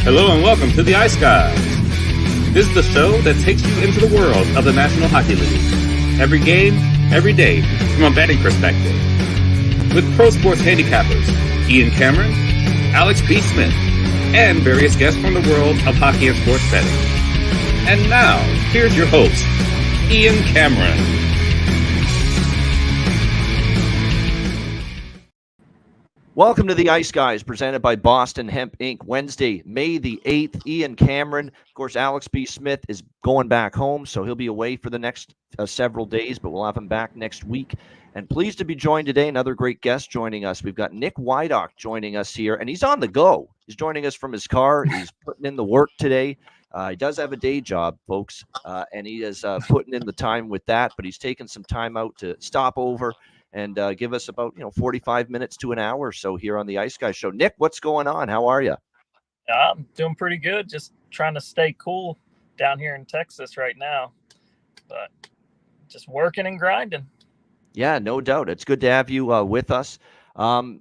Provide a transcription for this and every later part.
Hello and welcome to the Ice Guys. This is the show that takes you into the world of the National Hockey League. Every game, every day, from a betting perspective. With pro sports handicappers Ian Cameron, Alex B. Smith, and various guests from the world of hockey and sports betting. And now, here's your host, Ian Cameron. Welcome to the Ice Guys, presented by Boston Hemp Inc. Wednesday, May the 8th. Ian Cameron, of course, Alex B. Smith is going back home, so he'll be away for the next several days, but we'll have him back next week. And pleased to be joined today, another great guest joining us. We've got Nick Wydock joining us here, and he's on the go. He's joining us from his car. He's putting in the work today. He does have a day job, folks, and he is putting in the time with that, but he's taken some time out to stop over and give us about 45 minutes to an hour or so here on the Ice Guys show. Nick, what's going on? How are you? I'm doing pretty good. Just trying to stay cool down here in Texas right now, but just working and grinding. Yeah, no doubt. It's good to have you with us. I'm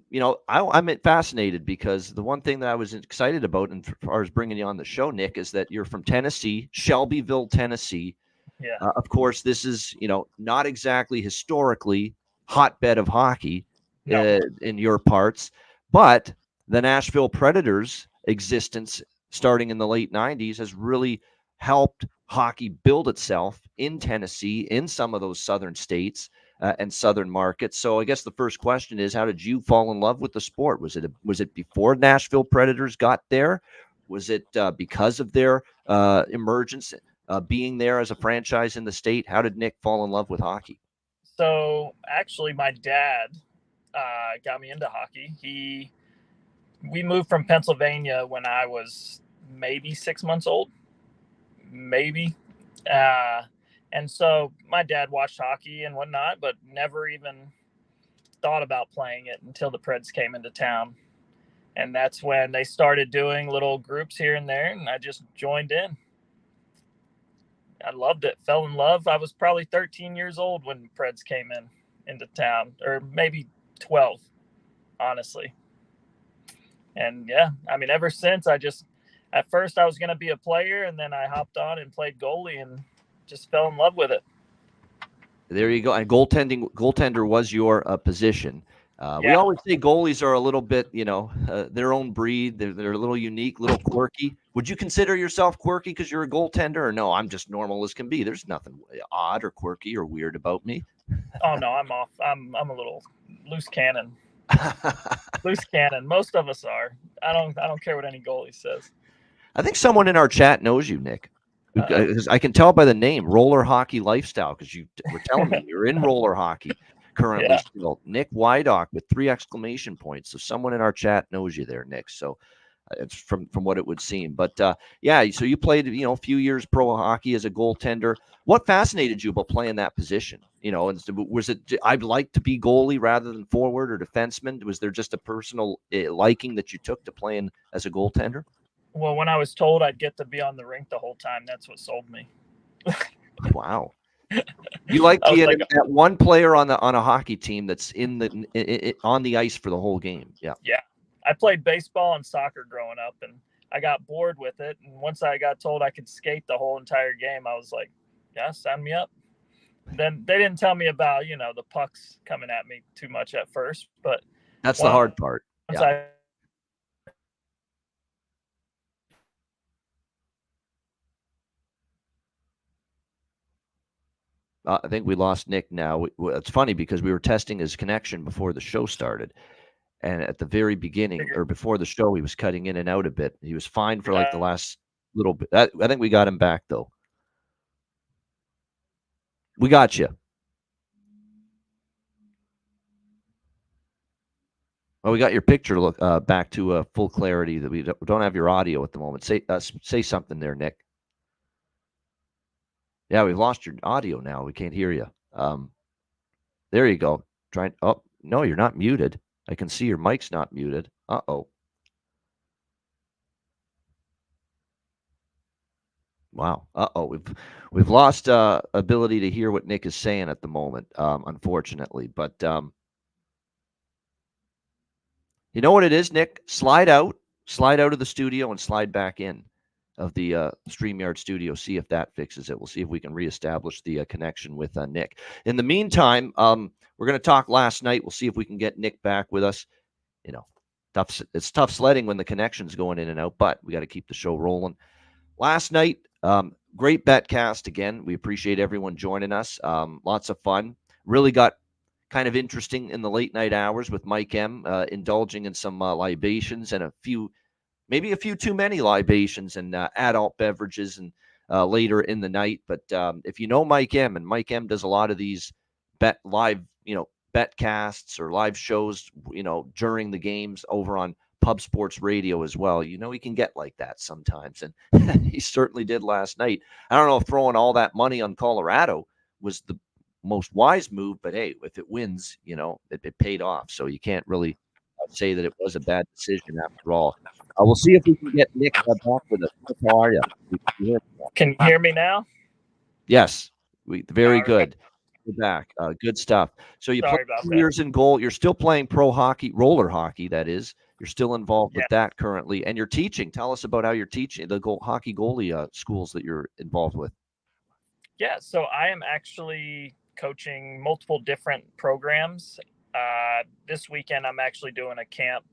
fascinated because the one thing that I was excited about, and as far as bringing you on the show, Nick, is that you're from Tennessee, Shelbyville, Tennessee. Yeah. Of course, this is not exactly historically hotbed of hockey in your parts, but the Nashville Predators' existence starting in the late 90s has really helped hockey build itself in Tennessee, in some of those southern states and southern markets. So I guess the first question is, how did you fall in love with the sport? Was it before Nashville Predators got there? Was it because of their emergence, being there as a franchise in the state? How did Nick fall in love with hockey? So actually, my dad got me into hockey. We moved from Pennsylvania when I was maybe 6 months old, maybe. And so my dad watched hockey and whatnot, but never even thought about playing it until the Preds came into town. And that's when they started doing little groups here and there, and I just joined in. I loved it, fell in love. I was probably 13 years old when Preds came into town, or maybe 12, honestly. And yeah, I mean, ever since at first I was going to be a player, and then I hopped on and played goalie and just fell in love with it. There you go. And goaltender was your position. We always say goalies are a little bit, their own breed. They're a little unique, a little quirky. Would you consider yourself quirky because you're a goaltender, or no, I'm just normal as can be? There's nothing odd or quirky or weird about me. Oh no, I'm off. I'm a little loose cannon. Loose cannon. Most of us are. I don't care what any goalie says. I think someone in our chat knows you, Nick. I can tell by the name, Roller Hockey Lifestyle, because you were telling me you're in roller hockey currently still. Nick Wydock with 3 exclamation points. So someone in our chat knows you there, Nick. So it's from what it would seem. But so you played a few years pro hockey as a goaltender. What fascinated you about playing that position? And was it I'd like to be goalie rather than forward or defenseman? Was there just a personal liking that you took to playing as a goaltender? Well, when I was told I'd get to be on the rink the whole time, that's what sold me. Wow. You like being that one player on a hockey team that's on the ice for the whole game. Yeah. Yeah. I played baseball and soccer growing up, and I got bored with it. And once I got told I could skate the whole entire game, I was like, yeah, sign me up. Then they didn't tell me about, the pucks coming at me too much at first, but that's the hard part. Yeah. I think we lost Nick now. It's funny because we were testing his connection before the show started. And at the very beginning or before the show, he was cutting in and out a bit. He was fine for the last little bit. I think we got him back, though. We got you. Well, we got your picture back to full clarity. That we don't have your audio at the moment. Say something there, Nick. Yeah, we've lost your audio now. We can't hear you. There you go. Oh, no, you're not muted. I can see your mic's not muted. Uh-oh. Wow. Uh-oh. We've lost ability to hear what Nick is saying at the moment, unfortunately. But you know what it is, Nick? Slide out, slide out of the studio and slide back in of the StreamYard studio. See if that fixes it. We'll see if we can reestablish the connection with Nick. In the meantime, we're going to talk last night. We'll see if we can get Nick back with us. It's tough sledding when the connection's going in and out, but we got to keep the show rolling. Last night, great Betcast again. We appreciate everyone joining us. Lots of fun. Really got kind of interesting in the late night hours with Mike M indulging in some libations and maybe a few too many libations and adult beverages and later in the night. But if you know Mike M, and Mike M does a lot of these Betcasts or live shows, during the games over on Pub Sports Radio as well. He can get like that sometimes, and he certainly did last night. I don't know if throwing all that money on Colorado was the most wise move, but hey, if it wins, it paid off. So you can't really say that it was a bad decision after all. We'll see if we can get Nick back with us. How are you? Can you hear me now? Yes, very good. We're back. Good stuff. So you played 2 years in goal. You're still playing pro hockey, roller hockey, that is. You're still involved with that currently. And you're teaching. Tell us about how you're teaching the hockey goalie schools that you're involved with. Yeah, so I am actually coaching multiple different programs. This weekend, I'm actually doing a camp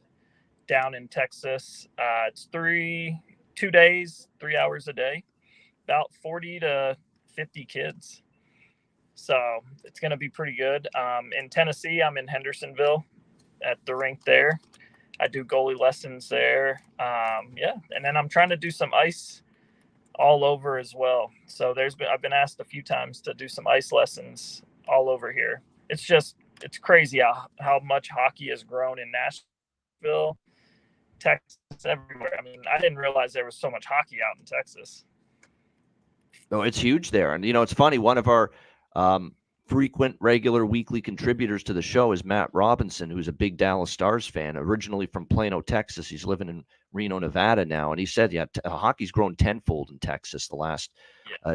down in Texas. It's 2 days, 3 hours a day, about 40 to 50 kids. So it's going to be pretty good. In Tennessee, I'm in Hendersonville at the rink there. I do goalie lessons there. And then I'm trying to do some ice all over as well. So I've been asked a few times to do some ice lessons all over here. It's crazy how much hockey has grown in Nashville, Texas, everywhere. I mean, I didn't realize there was so much hockey out in Texas. No, it's huge there. And, it's funny. One of our frequent, regular, weekly contributors to the show is Matt Robinson, who's a big Dallas Stars fan, originally from Plano, Texas. He's living in Reno, Nevada now. And he said, hockey's grown tenfold in Texas the last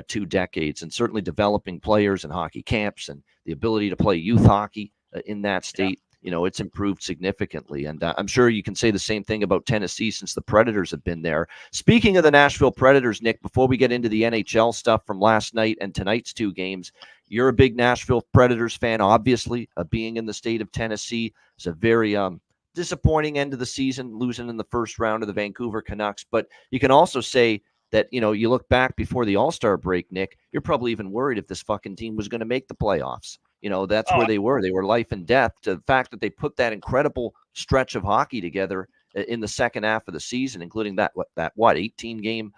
2 decades, and certainly developing players and hockey camps and the ability to play youth hockey in that state. It's improved significantly. And I'm sure you can say the same thing about Tennessee since the Predators have been there. Speaking of the Nashville Predators, Nick, before we get into the NHL stuff from last night and tonight's 2 games, you're a big Nashville Predators fan, obviously. Being in the state of Tennessee is a very disappointing end of the season, losing in the first round of the Vancouver Canucks. But you can also say that, you look back before the All-Star break, Nick, you're probably even worried if this fucking team was going to make the playoffs. That's where they were. They were life and death. To the fact that they put that incredible stretch of hockey together in the second half of the season, including that 18-game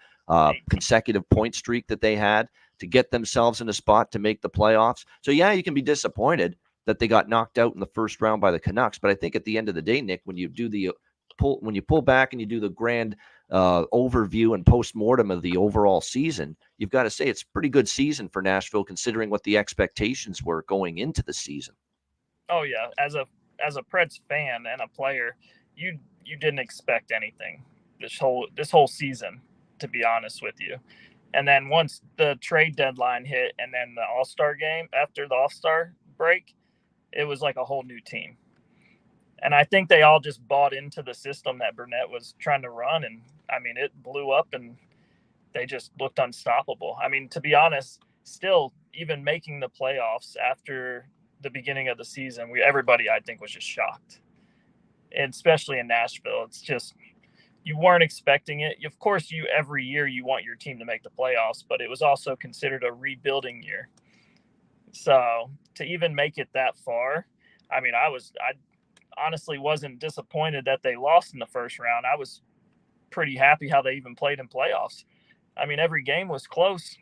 consecutive point streak that they had to get themselves in a spot to make the playoffs. So, you can be disappointed that they got knocked out in the first round by the Canucks. But I think at the end of the day, Nick, when you pull back and you do the grand overview and postmortem of the overall season, you've got to say it's a pretty good season for Nashville considering what the expectations were going into the season. Oh yeah, as a Preds fan and a player, you didn't expect anything this whole season, to be honest with you. And then once the trade deadline hit and then the All-Star game after the All-Star break, it was like a whole new team. And I think they all just bought into the system that Burnett was trying to run. And, I mean, it blew up and they just looked unstoppable. I mean, to be honest, still, even making the playoffs after the beginning of the season, everybody, I think, was just shocked. And especially in Nashville. It's just, you weren't expecting it. Of course, every year you want your team to make the playoffs, but it was also considered a rebuilding year. So to even make it that far, I mean, I honestly wasn't disappointed that they lost in the first round. I was pretty happy how they even played in playoffs. I mean, every game was close.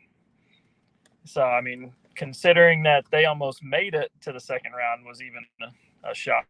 So, I mean, considering that they almost made it to the second round was even a shock.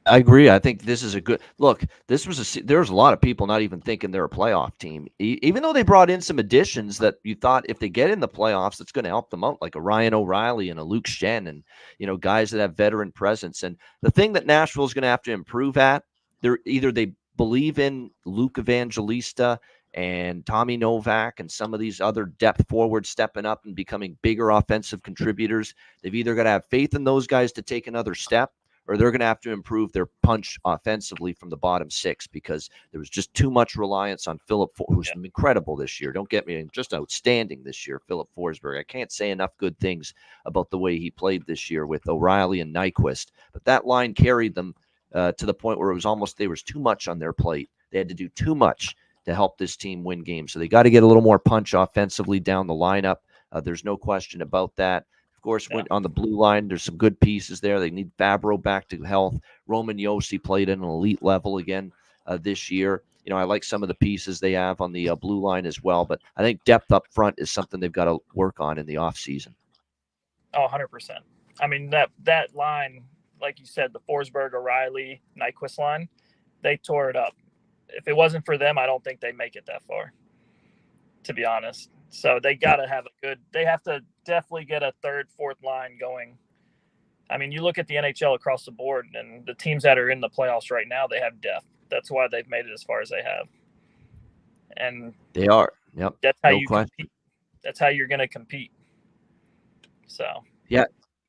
I agree. I think this is a good look. There's a lot of people not even thinking they're a playoff team, even though they brought in some additions that you thought if they get in the playoffs, that's going to help them out, like a Ryan O'Reilly and a Luke Shen, and guys that have veteran presence. And the thing that Nashville is going to have to improve at, they believe in Luke Evangelista and Tommy Novak and some of these other depth forwards stepping up and becoming bigger offensive contributors. They've either got to have faith in those guys to take another step, or they're going to have to improve their punch offensively from the bottom six, because there was just too much reliance on Philip, who's incredible this year. Don't get me, just outstanding this year, Philip Forsberg. I can't say enough good things about the way he played this year with O'Reilly and Nyquist, but that line carried them to the point where it was almost, there was too much on their plate. They had to do too much to help this team win games. So they got to get a little more punch offensively down the lineup. There's no question about that. Of course, on the blue line, there's some good pieces there. They need Fabro back to health. Roman Josi played at an elite level again this year. You know, I like some of the pieces they have on the blue line as well, but I think depth up front is something they've got to work on in the offseason. Oh, 100%. I mean, that line, like you said, the Forsberg, O'Reilly, Nyquist line, they tore it up. If it wasn't for them, I don't think they make it that far, to be honest. So they got to have they have to definitely get a third, fourth line going. I mean, you look at the NHL across the board, and the teams that are in the playoffs right now, they have depth. That's why they've made it as far as they have. And they are. Yep. That's how you compete. That's how you're going to compete. So.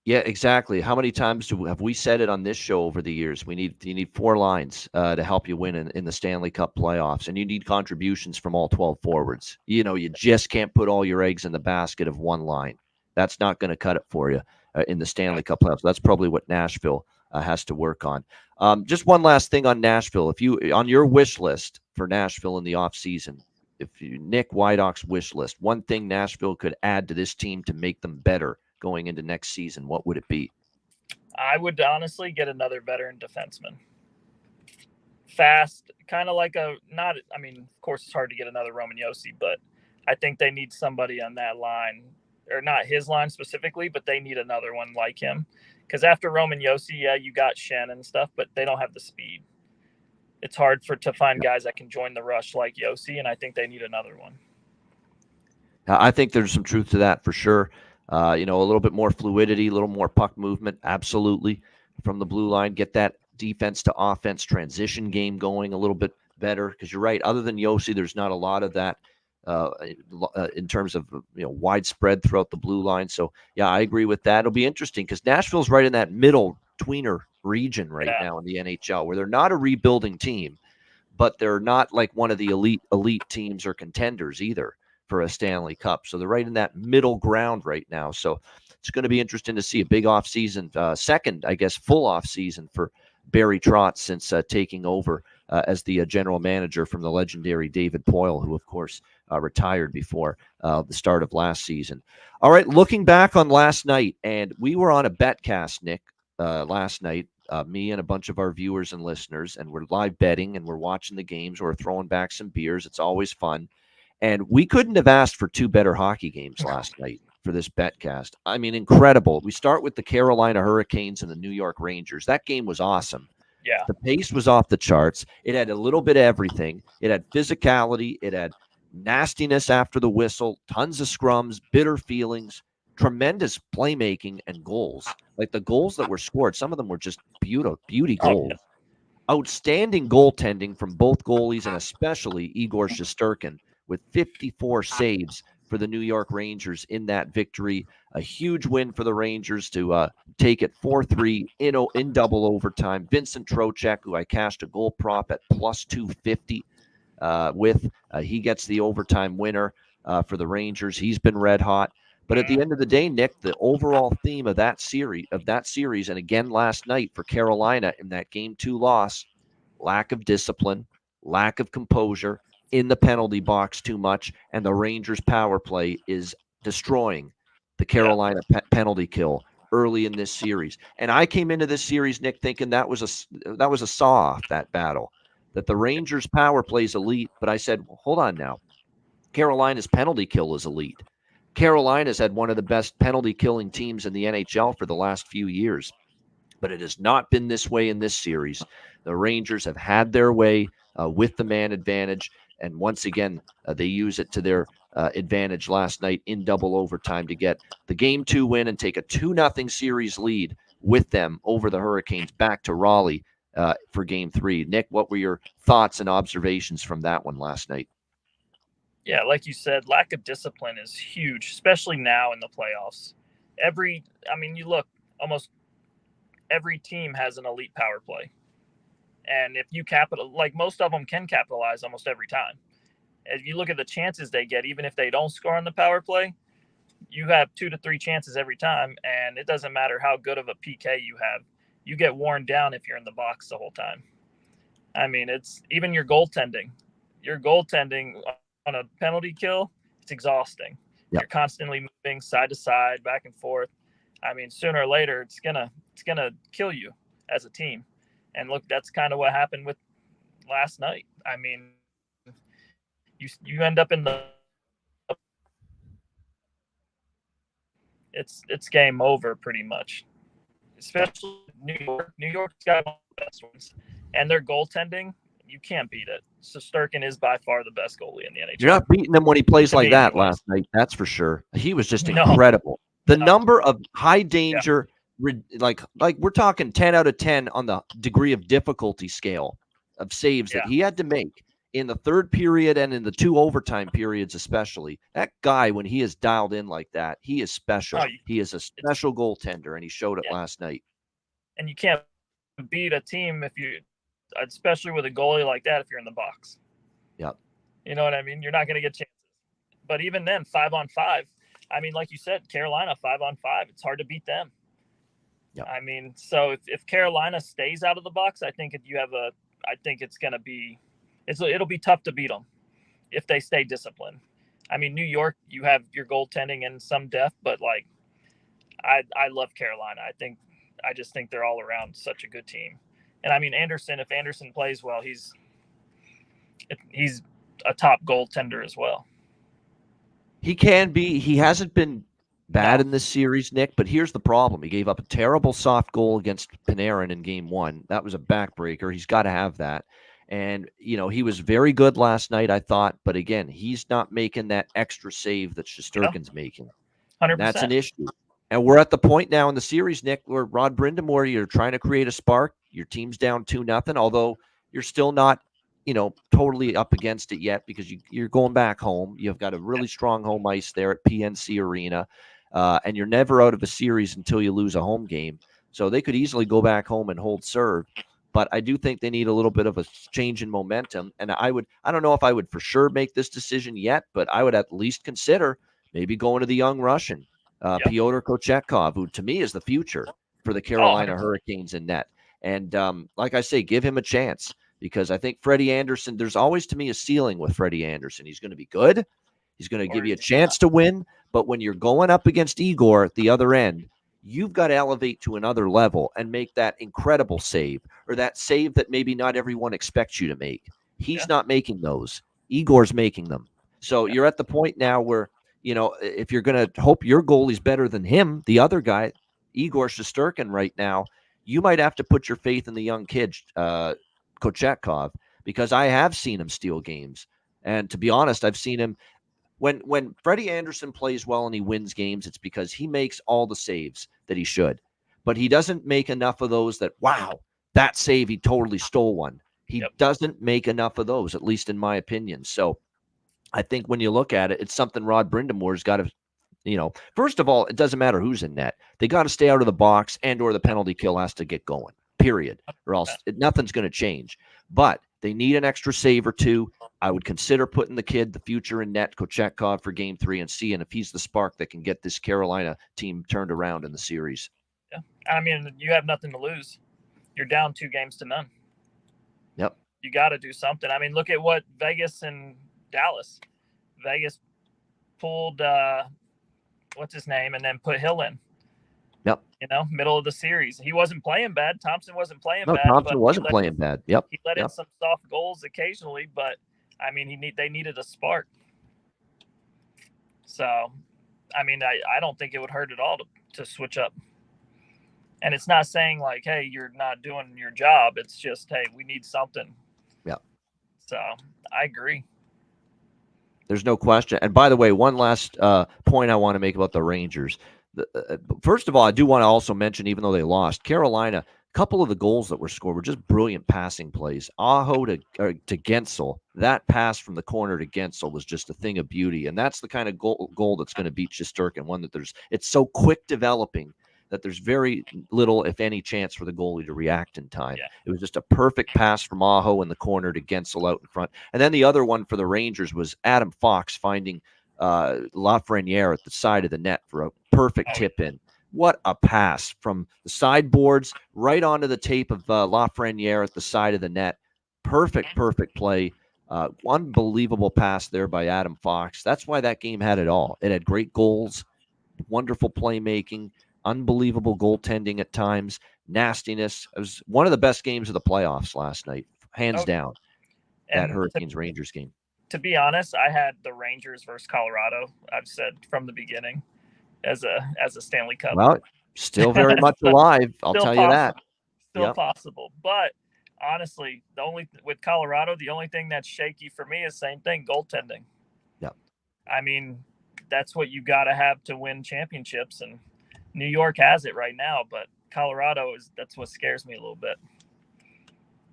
Yeah, exactly. How many times have we said it on this show over the years? You need four lines to help you win in the Stanley Cup playoffs, and you need contributions from all 12 forwards. You know, you just can't put all your eggs in the basket of one line. That's not going to cut it for you in the Stanley Cup playoffs. That's probably what Nashville has to work on. Just one last thing on Nashville. If you on your wish list for Nashville in the offseason, Nick Wydock's wish list, one thing Nashville could add to this team to make them better going into next season, what would it be? I would honestly get another veteran defenseman. Fast, kind of like of course it's hard to get another Roman Josi, but I think they need somebody on that line, or not his line specifically, but they need another one like him. Because after Roman Josi, you got Shen and stuff, but they don't have the speed. It's hard to find guys that can join the rush like Josi, and I think they need another one. I think there's some truth to that for sure. A little bit more fluidity, a little more puck movement, absolutely, from the blue line. Get that defense to offense transition game going a little bit better, because you're right. Other than Josi, there's not a lot of that in terms of widespread throughout the blue line. So, yeah, I agree with that. It'll be interesting because Nashville's right in that middle tweener region right now in the NHL, where they're not a rebuilding team, but they're not like one of the elite teams or contenders either for a Stanley Cup. So they're right in that middle ground right now. So it's going to be interesting to see a big offseason, second, I guess, full offseason for Barry Trotz since taking over as the general manager from the legendary David Poile, who, of course, retired before the start of last season. All right, looking back on last night, and we were on a Betcast, Nick, last night, me and a bunch of our viewers and listeners, and we're live betting, and we're watching the games, we're throwing back some beers. It's always fun. And we couldn't have asked for two better hockey games last night for this Betcast. I mean, incredible. We start with the Carolina Hurricanes and the New York Rangers. That game was awesome. Yeah. The pace was off the charts. It had a little bit of everything. It had physicality. It had nastiness after the whistle, tons of scrums, bitter feelings, tremendous playmaking, and goals. Like the goals that were scored, some of them were just beauty goals. Outstanding goaltending from both goalies, and especially Igor Shesterkin, with 54 saves for the New York Rangers in that victory. A huge win for the Rangers to take it 4-3 in double overtime. Vincent Trocheck, who I cashed a goal prop at plus 250 he gets the overtime winner for the Rangers. He's been red hot. But at the end of the day, Nick, the overall theme of that series, and again last night for Carolina in that Game 2 loss, lack of discipline, lack of composure, in the penalty box too much, and the Rangers power play is destroying the Carolina penalty kill early in this series. And I came into this series, Nick, thinking that was a saw-off, that battle, that the Rangers power play is elite. But I said, well, hold on now. Carolina's penalty kill is elite. Carolina's had one of the best penalty killing teams in the NHL for the last few years, but it has not been this way in this series. The Rangers have had their way with the man advantage. And once again, they use it to their advantage last night in double overtime to get the Game 2 win and take a 2-0 series lead with them over the Hurricanes back to Raleigh for Game 3. Nick, what were your thoughts and observations from that one last night? Yeah, like you said, lack of discipline is huge, especially now in the playoffs. You look almost every team has an elite power play. And if you like most of them can capitalize almost every time. If you look at the chances they get, even if they don't score on the power play, you have 2 to 3 chances every time. And it doesn't matter how good of a PK you have. You get worn down if you're in the box the whole time. I mean, it's even your goaltending. Your goaltending on a penalty kill, it's exhausting. Yep. You're constantly moving side to side, back and forth. I mean, sooner or later, it's gonna kill you as a team. And look, that's kind of what happened with last night. I mean, you end up in the it's game over pretty much. Especially New York. New York's got one of the best ones, and their goaltending, you can't beat it. Shesterkin is by far the best goalie in the NHL. You're not beating him when he plays like that last night. That's for sure. He was just incredible. The number of high danger. Yeah. Like we're talking 10 out of 10 on the degree of difficulty scale of saves that he had to make in the third period and in the 2 overtime periods, especially. That guy, when he is dialed in like that, he is special. He is a special goaltender, and he showed it last night. And you can't beat a team especially with a goalie like that, if you're in the box. Yep. You know what I mean? You're not going to get chances. But even then, 5-on-5, I mean, like you said, Carolina 5-on-5, it's hard to beat them. Yep. I mean, so if Carolina stays out of the box, I think it's going to be, it'll be tough to beat them if they stay disciplined. I mean, New York, you have your goaltending and some depth, but like, I love Carolina. I just think they're all around such a good team. And I mean, if Anderson plays well, he's a top goaltender as well. He can be. He hasn't been bad in this series, Nick, but here's the problem. He gave up a terrible soft goal against Panarin in game 1. That was a backbreaker. He's got to have that. And, he was very good last night, I thought. But again, he's not making that extra save that Shesterkin's making. 100%. That's an issue. And we're at the point now in the series, Nick, where Rod Brind'Amour, you're trying to create a spark. Your team's down 2-0, although you're still not, totally up against it yet because you're going back home. You've got a really strong home ice there at PNC Arena, and you're never out of a series until you lose a home game. So they could easily go back home and hold serve. But I do think they need a little bit of a change in momentum. And I don't know if I would for sure make this decision yet, but I would at least consider maybe going to the young Russian. Pyotr Kochetkov, who to me is the future for the Carolina Hurricanes in net. And like I say, give him a chance because I think Freddie Anderson, there's always to me a ceiling with Freddie Anderson. He's going to be good. He's going to give you a chance to win. But when you're going up against Igor at the other end, you've got to elevate to another level and make that incredible save or that save that maybe not everyone expects you to make. He's not making those. Igor's making them. So you're at the point now where, if you're going to hope your goalie's better than him, the other guy, Igor Shesterkin right now, you might have to put your faith in the young kid, Kochetkov, because I have seen him steal games. And to be honest, I've seen him when Freddie Anderson plays well and he wins games, it's because he makes all the saves that he should. But he doesn't make enough of those that, wow, that save, he totally stole one. He doesn't make enough of those, at least in my opinion. So I think when you look at it, it's something Rod Brind'Amour's got to, first of all, it doesn't matter who's in net. They got to stay out of the box and or the penalty kill has to get going, period, or else nothing's going to change. But they need an extra save or two. I would consider putting the future in net, Kochetkov, for game 3 and seeing if he's the spark that can get this Carolina team turned around in the series. Yeah. I mean, you have nothing to lose. You're down 2-0. Yep. You got to do something. I mean, look at what Vegas and Dallas. Vegas pulled what's his name and then put Hill in. Yep. Middle of the series. He wasn't playing bad. Thompson wasn't playing bad. Thompson wasn't playing bad. Yep. He let in some soft goals occasionally, but I mean, they needed a spark. So, I mean, I don't think it would hurt at all to switch up. And it's not saying like, hey, you're not doing your job. It's just, hey, we need something. Yeah. So I agree. There's no question. And by the way, one last point I want to make about the Rangers. First of all, I do want to also mention, even though they lost, Carolina, a couple of the goals that were scored were just brilliant passing plays. Aho to Gensel, that pass from the corner to Gensel was just a thing of beauty. And that's the kind of goal that's going to beat Shesterkin, one that it's so quick developing that there's very little, if any, chance for the goalie to react in time. Yeah. It was just a perfect pass from Aho in the corner to Gensel out in front. And then the other one for the Rangers was Adam Fox finding Lafreniere at the side of the net for a perfect tip in. What a pass from the sideboards right onto the tape of Lafreniere at the side of the net. Perfect play. Unbelievable pass there by Adam Fox. That's why that game had it all. It had great goals, wonderful playmaking, unbelievable goaltending at times, nastiness. It was one of the best games of the playoffs last night, hands down, that Hurricanes-Rangers game. To be honest, I had the Rangers versus Colorado. I've said from the beginning as a Stanley Cup. Well, still very much alive. I'll tell you that. Still possible. But honestly, with Colorado, the only thing that's shaky for me is same thing, goaltending. Yep. I mean, that's what you got to have to win championships, and New York has it right now, but Colorado that's what scares me a little bit.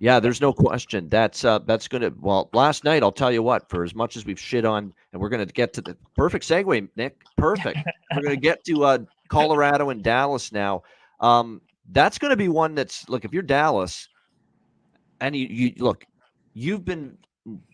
Yeah, there's no question. That's going to, well, last night, I'll tell you what, for as much as we've shit on, and we're going to get to the perfect segue, Nick, perfect. We're going to get to Colorado and Dallas now. That's going to be one that's, look, if you're Dallas, and you look, you've been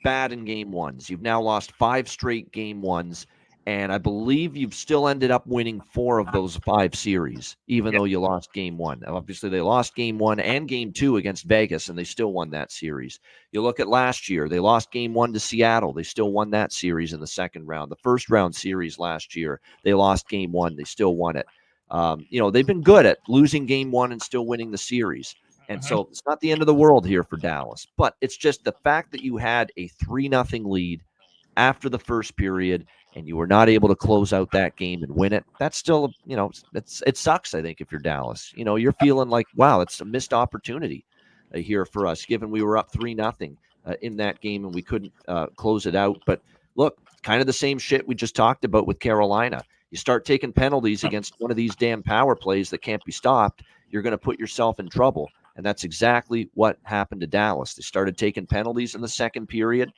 bad in game ones. You've now lost 5 straight game ones. And I believe you've still ended up winning 4 of those 5 series, even though you lost game 1. Obviously, they lost game 1 and game 2 against Vegas, and they still won that series. You look at last year, they lost game 1 to Seattle. They still won that series in the second round. The first round series last year, they lost game 1. They still won it. They've been good at losing game 1 and still winning the series. And so it's not the end of the world here for Dallas. But it's just the fact that you had a 3-0 lead after the first period, and you were not able to close out that game and win it. That's still, it sucks, I think, if you're Dallas. You're feeling like, wow, it's a missed opportunity here for us, given we were up 3-0 in that game and we couldn't close it out. But look, kind of the same shit we just talked about with Carolina. You start taking penalties against one of these damn power plays that can't be stopped, you're going to put yourself in trouble. And that's exactly what happened to Dallas. They started taking penalties in the second period.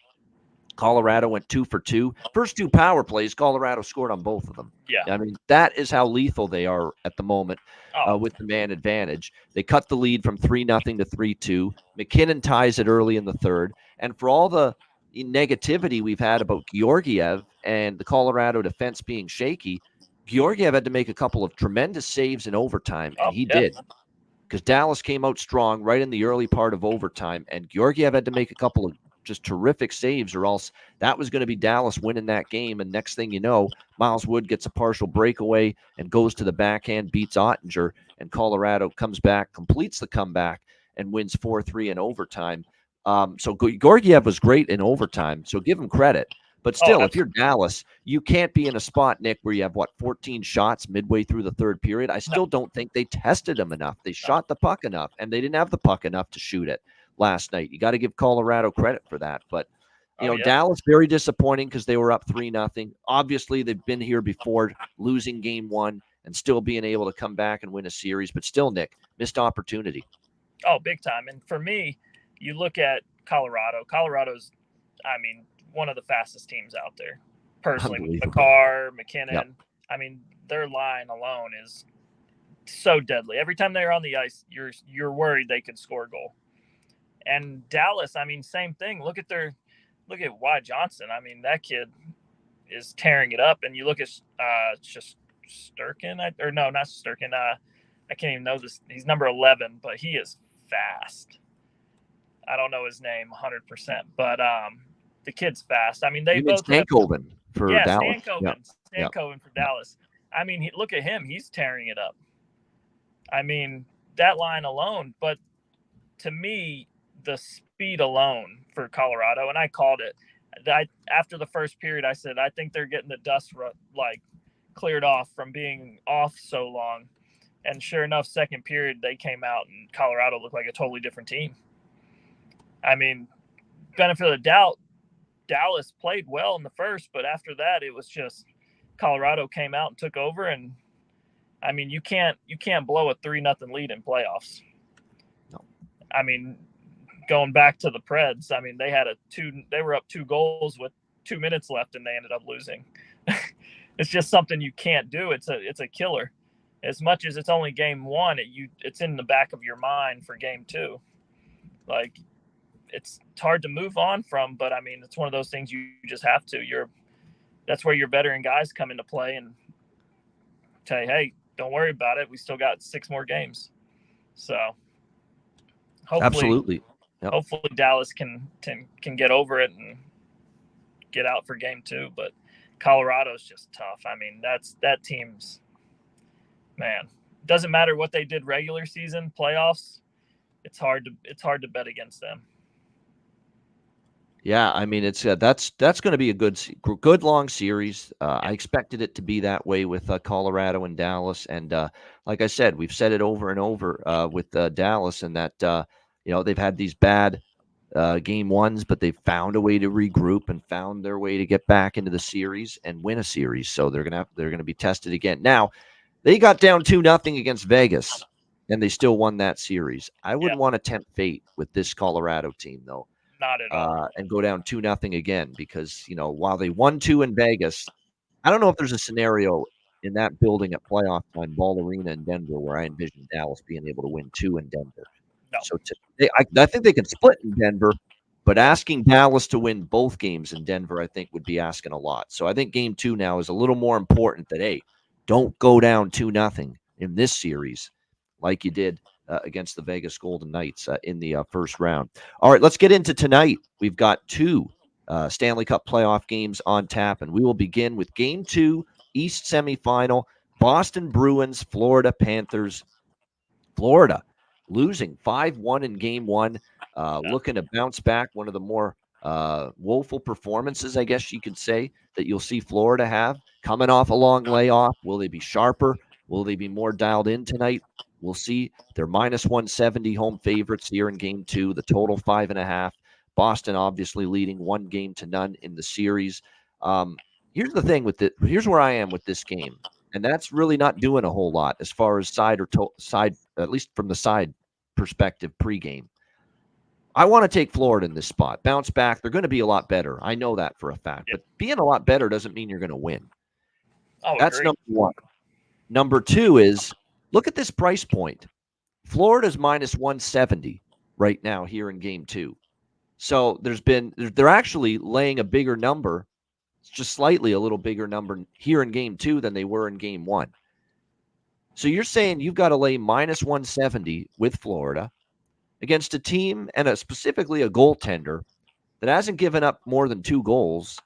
Colorado went 2 for 2. First 2 power plays, Colorado scored on both of them. Yeah. I mean, that is how lethal they are at the moment with the man advantage. They cut the lead from 3-0 to 3-2. McKinnon ties it early in the third. And for all the negativity we've had about Georgiev and the Colorado defense being shaky, Georgiev had to make a couple of tremendous saves in overtime, and he did. Because Dallas came out strong right in the early part of overtime, and Georgiev had to make a couple of just terrific saves, or else that was going to be Dallas winning that game. And next thing you know, Miles Wood gets a partial breakaway and goes to the backhand, beats Ottinger, and Colorado comes back, completes the comeback, and wins 4-3 in overtime. So Georgiev was great in overtime, so give him credit. But still, if you're Dallas, you can't be in a spot, Nick, where you have, 14 shots midway through the third period. I still don't think they tested him enough. They shot the puck enough, and they didn't have the puck enough to shoot it last night. You got to give Colorado credit for that. But, Dallas, very disappointing because they were up 3-0. Obviously, they've been here before, losing game 1 and still being able to come back and win a series. But still, Nick, missed opportunity. Oh, big time. And for me, you look at Colorado. Colorado's, one of the fastest teams out there. Personally, with McCarr, McKinnon. Yep. Their line alone is so deadly. Every time they're on the ice, you're worried they could score a goal. And Dallas, same thing. Look at Wyatt Johnson. That kid is tearing it up. And you look at Shesterkin, not Shesterkin. I can't even know this. He's number 11, but he is fast. I don't know his name 100%, but the kid's fast. They both Stankoven for Dallas. Stankoven for Dallas. Look at him. He's tearing it up. That line alone. But to me, the speed alone for Colorado, and I called it. After the first period, I said, I think they're getting the dust cleared off from being off so long. And sure enough, second period, they came out and Colorado looked like a totally different team. Benefit of the doubt, Dallas played well in the first, but after that, it was just Colorado came out and took over. And you can't blow a 3-0 lead in playoffs. No. Going back to the Preds, they were up 2 goals with 2 minutes left and they ended up losing. It's just something you can't do. It's a killer. as much as it's only game one, it's in the back of your mind for game two. Like, it's hard to move on from, but I mean, it's one of those things you just have to. That's where your veteran guys come into play and tell you, hey, don't worry about it. We still got 6 more games. So Absolutely. Yep. Hopefully Dallas can get over it and get out for game 2. But Colorado's just tough. I mean, that team's, man, doesn't matter what they did regular season, playoffs, it's hard to bet against them. Yeah, I mean, it's that's going to be a good long series. I expected it to be that way with Colorado and Dallas, and like I said, we've said it over and over with Dallas, and that they've had these bad game ones, but they've found a way to regroup and found their way to get back into the series and win a series. So they're gonna be tested again. Now, they got down 2-0 against Vegas, and they still won that series. I wouldn't want to tempt fate with this Colorado team, though. Not at all. And go down 2-0 again, because while they won 2 in Vegas, I don't know if there's a scenario in that building at playoff time, Ball Arena in Denver, where I envision Dallas being able to win 2 in Denver. No. So I think they can split in Denver, but asking Dallas to win both games in Denver, I think, would be asking a lot. So I think game 2 now is a little more important. That, hey, don't go down 2-0 in this series like you did against the Vegas Golden Knights in the first round. All right, let's get into tonight. We've got 2 Stanley Cup playoff games on tap, and we will begin with game 2, East semifinal, Boston Bruins, Florida Panthers. Florida losing 5-1 in game 1, looking to bounce back. One of the more woeful performances, I guess you could say, that you'll see Florida have. Coming off a long layoff, will they be sharper? Will they be more dialed in tonight? We'll see. They're -170 home favorites here in game 2, the total 5.5. Boston obviously leading 1-0 in the series. Here's the thing with it. Here's where I am with this game, and that's really not doing a whole lot as far as side, at least from the side perspective pregame. I want to take Florida in this spot. Bounce back. They're going to be a lot better. I know that for a fact. But being a lot better doesn't mean you're going to win. That's number 1. Number 2 is, look at this price point. Florida's -170 right now here in game 2. So they're actually laying a bigger number, just slightly a little bigger number here in game 2 than they were in game 1. So you're saying you've got to lay -170 with Florida against a team and specifically a goaltender that hasn't given up more than 2 goals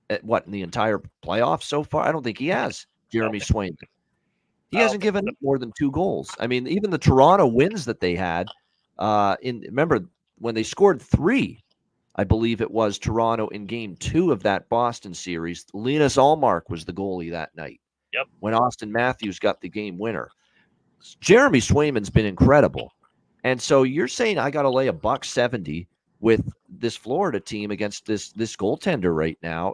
in the entire playoffs so far? I don't think he has, Jeremy Swayman. He hasn't given up more than 2 goals. I mean, even the Toronto wins that they had, remember when they scored 3, I believe it was Toronto in game 2 of that Boston series. Linus Ullmark was the goalie that night. Yep. When Austin Matthews got the game winner. Jeremy Swayman's been incredible. And so you're saying I got to lay $170 with this Florida team against this goaltender right now.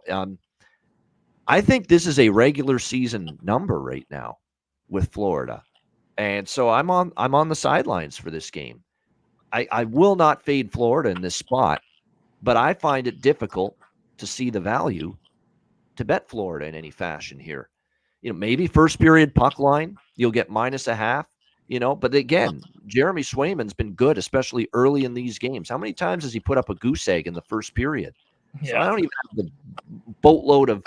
I think this is a regular season number right now with Florida. And so I'm on the sidelines for this game. I will not fade Florida in this spot, but I find it difficult to see the value to bet Florida in any fashion here. Maybe first period puck line, you'll get -0.5, but again, Jeremy Swayman's been good, especially early in these games. How many times has he put up a goose egg in the first period? Yeah. So I don't even have the boatload of,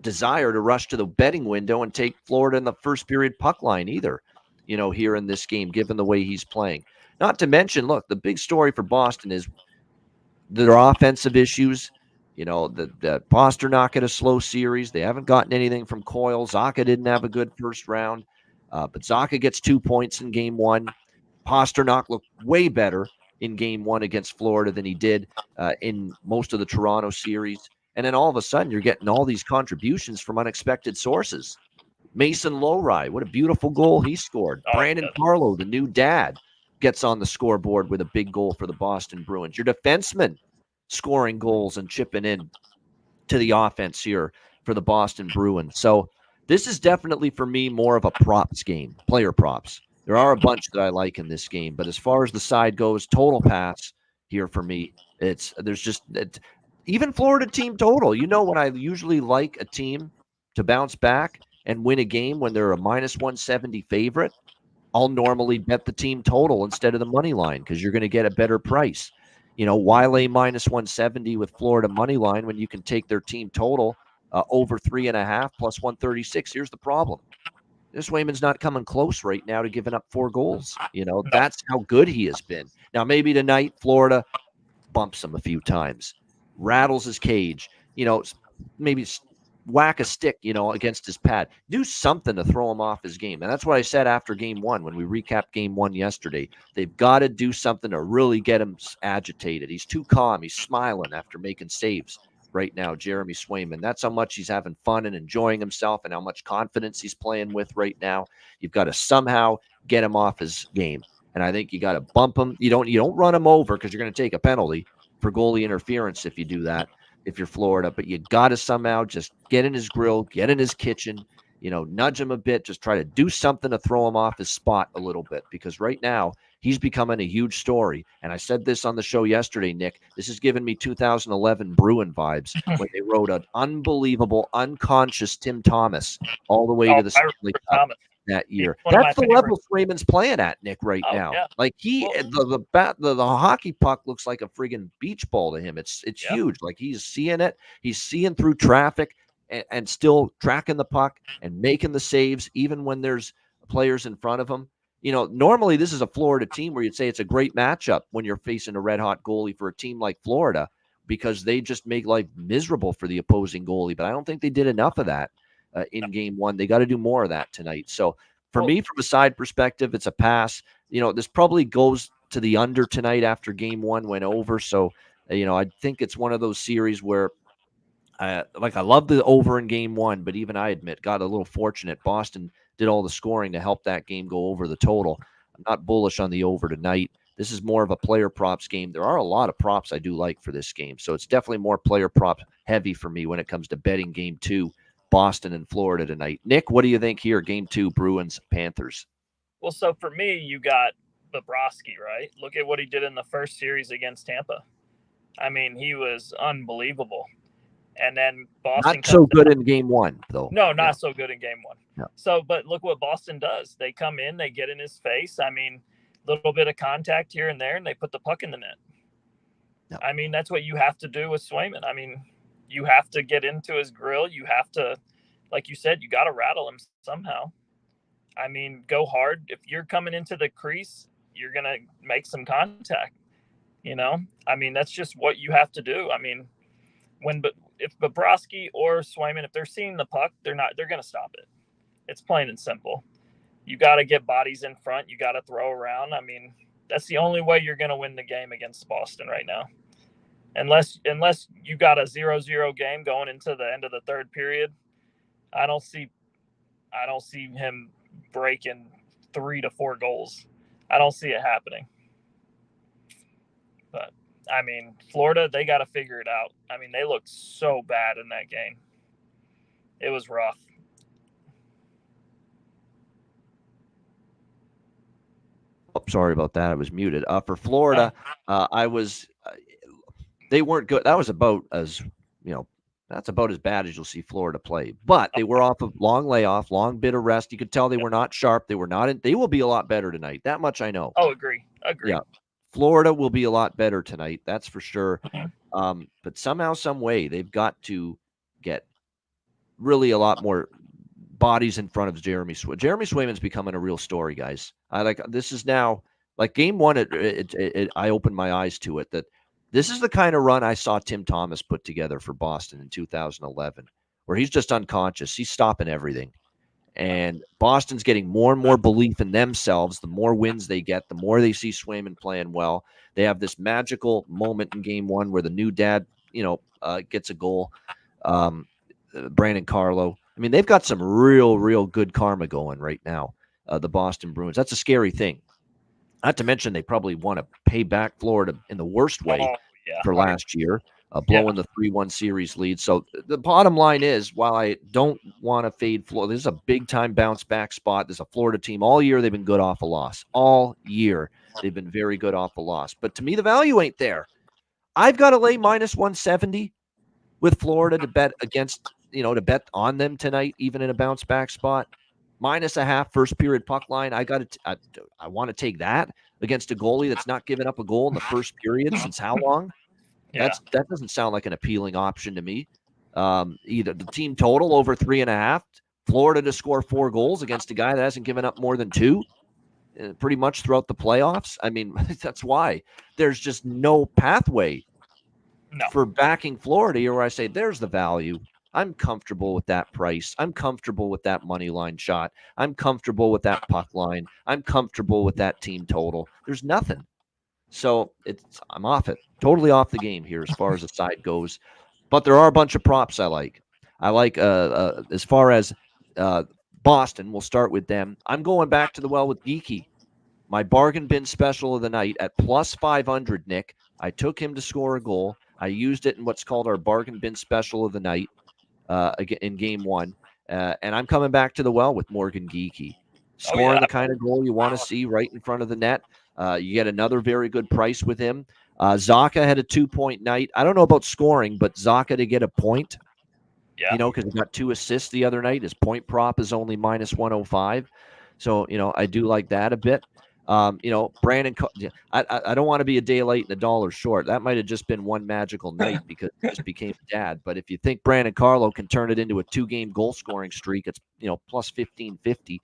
desire to rush to the betting window and take Florida in the first period puck line either, here in this game, given the way he's playing. Not to mention, look, the big story for Boston is their offensive issues. The Pasternak had a slow series. They haven't gotten anything from Coyle. Zacha didn't have a good first round, but Zacha gets 2 points in game 1. Pasternak looked way better in game 1 against Florida than he did in most of the Toronto series. And then all of a sudden, you're getting all these contributions from unexpected sources. Mason Lowry, what a beautiful goal he scored. Brandon Carlo, the new dad, gets on the scoreboard with a big goal for the Boston Bruins. Your defenseman scoring goals and chipping in to the offense here for the Boston Bruins. So this is definitely, for me, more of a props game, player props. There are a bunch that I like in this game, but as far as the side goes, total pass here for me. Even Florida team total. When I usually like a team to bounce back, and win a game when they're a minus 170 favorite, I'll normally bet the team total instead of the money line because you're going to get a better price. Why lay minus 170 with Florida money line when you can take their team total over 3.5 plus 136? Here's the problem. This Swayman's not coming close right now to giving up 4 goals. That's how good he has been. Now, maybe tonight Florida bumps him a few times, rattles his cage, maybe whack a stick, against his pad. Do something to throw him off his game. And that's what I said after game 1 when we recapped game 1 yesterday. They've got to do something to really get him agitated. He's too calm. He's smiling after making saves right now, Jeremy Swayman. That's how much he's having fun and enjoying himself and how much confidence he's playing with right now. You've got to somehow get him off his game. And I think you got to bump him. You don't run him over because you're going to take a penalty for goalie interference if you do that, if you're Florida. But you got to somehow just get in his grill, get in his kitchen, nudge him a bit, just try to do something to throw him off his spot a little bit, because right now he's becoming a huge story. And I said this on the show yesterday, Nick, this is giving me 2011 Bruin vibes when they wrote an unbelievable, unconscious Tim Thomas all the way to the Stanley Cup that year. That's the level Swayman's playing at, Nick, right now. Yeah. Like the hockey puck looks like a friggin' beach ball to him. It's huge. Like he's seeing it. He's seeing through traffic and still tracking the puck and making the saves, even when there's players in front of him. Normally this is a Florida team where you'd say it's a great matchup when you're facing a red hot goalie for a team like Florida, because they just make life miserable for the opposing goalie. But I don't think they did enough of that in game 1. They got to do more of that tonight. So for me, from a side perspective, it's a pass. This probably goes to the under tonight after game 1 went over. So, I think it's one of those series where I love the over in game 1, but even I admit got a little fortunate. Boston did all the scoring to help that game go over the total. I'm not bullish on the over tonight. This is more of a player props game. There are a lot of props I do like for this game. So it's definitely more player prop heavy for me when it comes to betting game 2, Boston and Florida tonight. Nick, what do you think here? Game 2, Bruins, Panthers. Well, so for me, you got Bobrovsky, right? Look at what he did in the first series against Tampa. I mean, he was unbelievable. And then Boston not so good in game 1, though. No, not so good in game 1. Yeah. So, but look what Boston does. They come in, they get in his face. I mean, little bit of contact here and there, and they put the puck in the net. Yeah. I mean, that's what you have to do with Swayman. I mean, you have to get into his grill. You have to, like you said, you got to rattle him somehow. I mean, go hard. If you're coming into the crease, you're going to make some contact, I mean, that's just what you have to do. I mean, if Bobrovsky or Swayman, if they're seeing the puck, they're going to stop it. It's plain and simple. You got to get bodies in front. You got to throw around. I mean, that's the only way you're going to win the game against Boston right now. Unless you got a 0-0 game going into the end of the third period, I don't see him breaking 3 to 4 goals. I don't see it happening. But I mean, Florida, they got to figure it out. I mean, they looked so bad in that game. It was rough. Oh, sorry about that. I was muted. For Florida, they weren't good. That was about as, that's about as bad as you'll see Florida play. But they were off a long layoff, long bit of rest. You could tell they were not sharp. They were not in. They will be a lot better tonight. That much I know. Oh, agree. Yeah. Florida will be a lot better tonight. That's for sure. But somehow, some way, they've got to get really a lot more bodies in front of Jeremy Swayman. Jeremy Swayman's becoming a real story, guys. This is now like game 1. I opened my eyes to it that this is the kind of run I saw Tim Thomas put together for Boston in 2011, where he's just unconscious. He's stopping everything. And Boston's getting more and more belief in themselves. The more wins they get, the more they see Swayman playing well. They have this magical moment in game 1 where the new dad, gets a goal. Brandon Carlo. I mean, they've got some real good karma going right now, the Boston Bruins. That's a scary thing. Not to mention they probably want to pay back Florida in the worst way for last year, blowing the 3-1 series lead. So the bottom line is, while I don't want to fade Florida, this is a big-time bounce-back spot. There's a Florida team. All year they've been good off a loss. All year they've been very good off a loss. But to me, the value ain't there. I've got to lay minus 170 with Florida to bet against to bet on them tonight, even in a bounce back spot. -0.5 first period puck line. I want to take that against a goalie that's not given up a goal in the first period since how long? Yeah. That doesn't sound like an appealing option to me. Either the team total over 3.5, Florida to score 4 goals against a guy that hasn't given up more than 2, pretty much throughout the playoffs. I mean, that's why there's just no pathway for backing Florida here where I say there's the value. I'm comfortable with that price. I'm comfortable with that money line shot. I'm comfortable with that puck line. I'm comfortable with that team total. There's nothing. So I'm off it. Totally off the game here as far as the side goes. But there are a bunch of props I like. I like as far as Boston, we'll start with them. I'm going back to the well with Geeky. My bargain bin special of the night at +500, Nick. I took him to score a goal. I used it in what's called our bargain bin special of the night in game 1. And I'm coming back to the well with Morgan Geeky. Scoring the kind of goal you want to see right in front of the net. You get another very good price with him. Zacha had a 2-point night. I don't know about scoring, but Zacha to get a point, because he got 2 assists the other night. His point prop is only -105. So, I do like that a bit. Brandon, I don't want to be a day late and a dollar short. That might have just been one magical night because he just became dad. But if you think Brandon Carlo can turn it into a 2-game goal scoring streak, it's, plus 1550,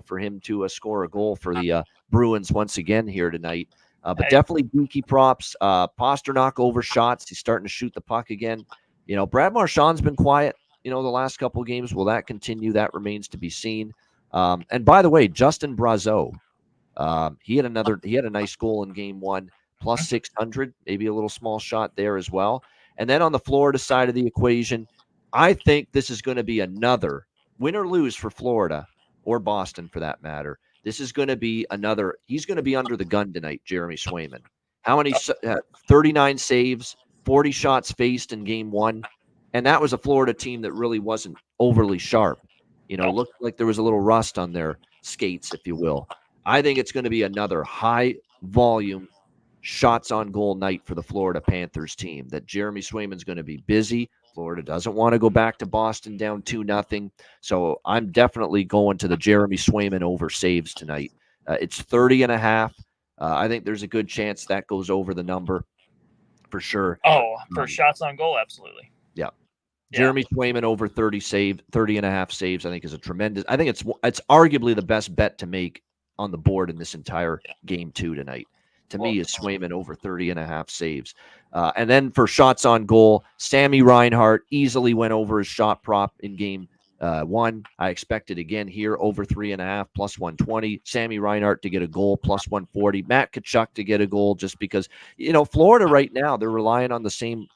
for him to score a goal for the Bruins once again here tonight. But definitely geeky props. Pasternak over shots. He's starting to shoot the puck again. Brad Marchand's been quiet, the last couple of games. Will that continue? That remains to be seen. And by the way, Justin Brazeau, he had a nice goal in game 1, +600, maybe a little small shot there as well. And then on the Florida side of the equation, I think this is going to be another win or lose for Florida or Boston for that matter. This is going to be another. He's going to be under the gun tonight, Jeremy Swayman. How many? 39 saves, 40 shots faced in game 1. And that was a Florida team that really wasn't overly sharp. Looked like there was a little rust on their skates, if you will. I think it's going to be another high-volume shots on goal night for the Florida Panthers team, that Jeremy Swayman's going to be busy. Florida doesn't want to go back to Boston down 2-0. So I'm definitely going to the Jeremy Swayman over saves tonight. It's 30.5. I think there's a good chance that goes over the number for sure. Oh, for shots on goal, absolutely. Yeah. Jeremy Swayman over 30.5 saves, I think is a tremendous. I think it's arguably the best bet to make on the board in this entire game 2 tonight. To me, is Swayman over 30.5 saves. And then for shots on goal, Sammy Reinhart easily went over his shot prop in game 1. I expected again here over 3.5 +120. Sammy Reinhart to get a goal +140. Matt Tkachuk to get a goal just because, Florida right now, they're relying on the same,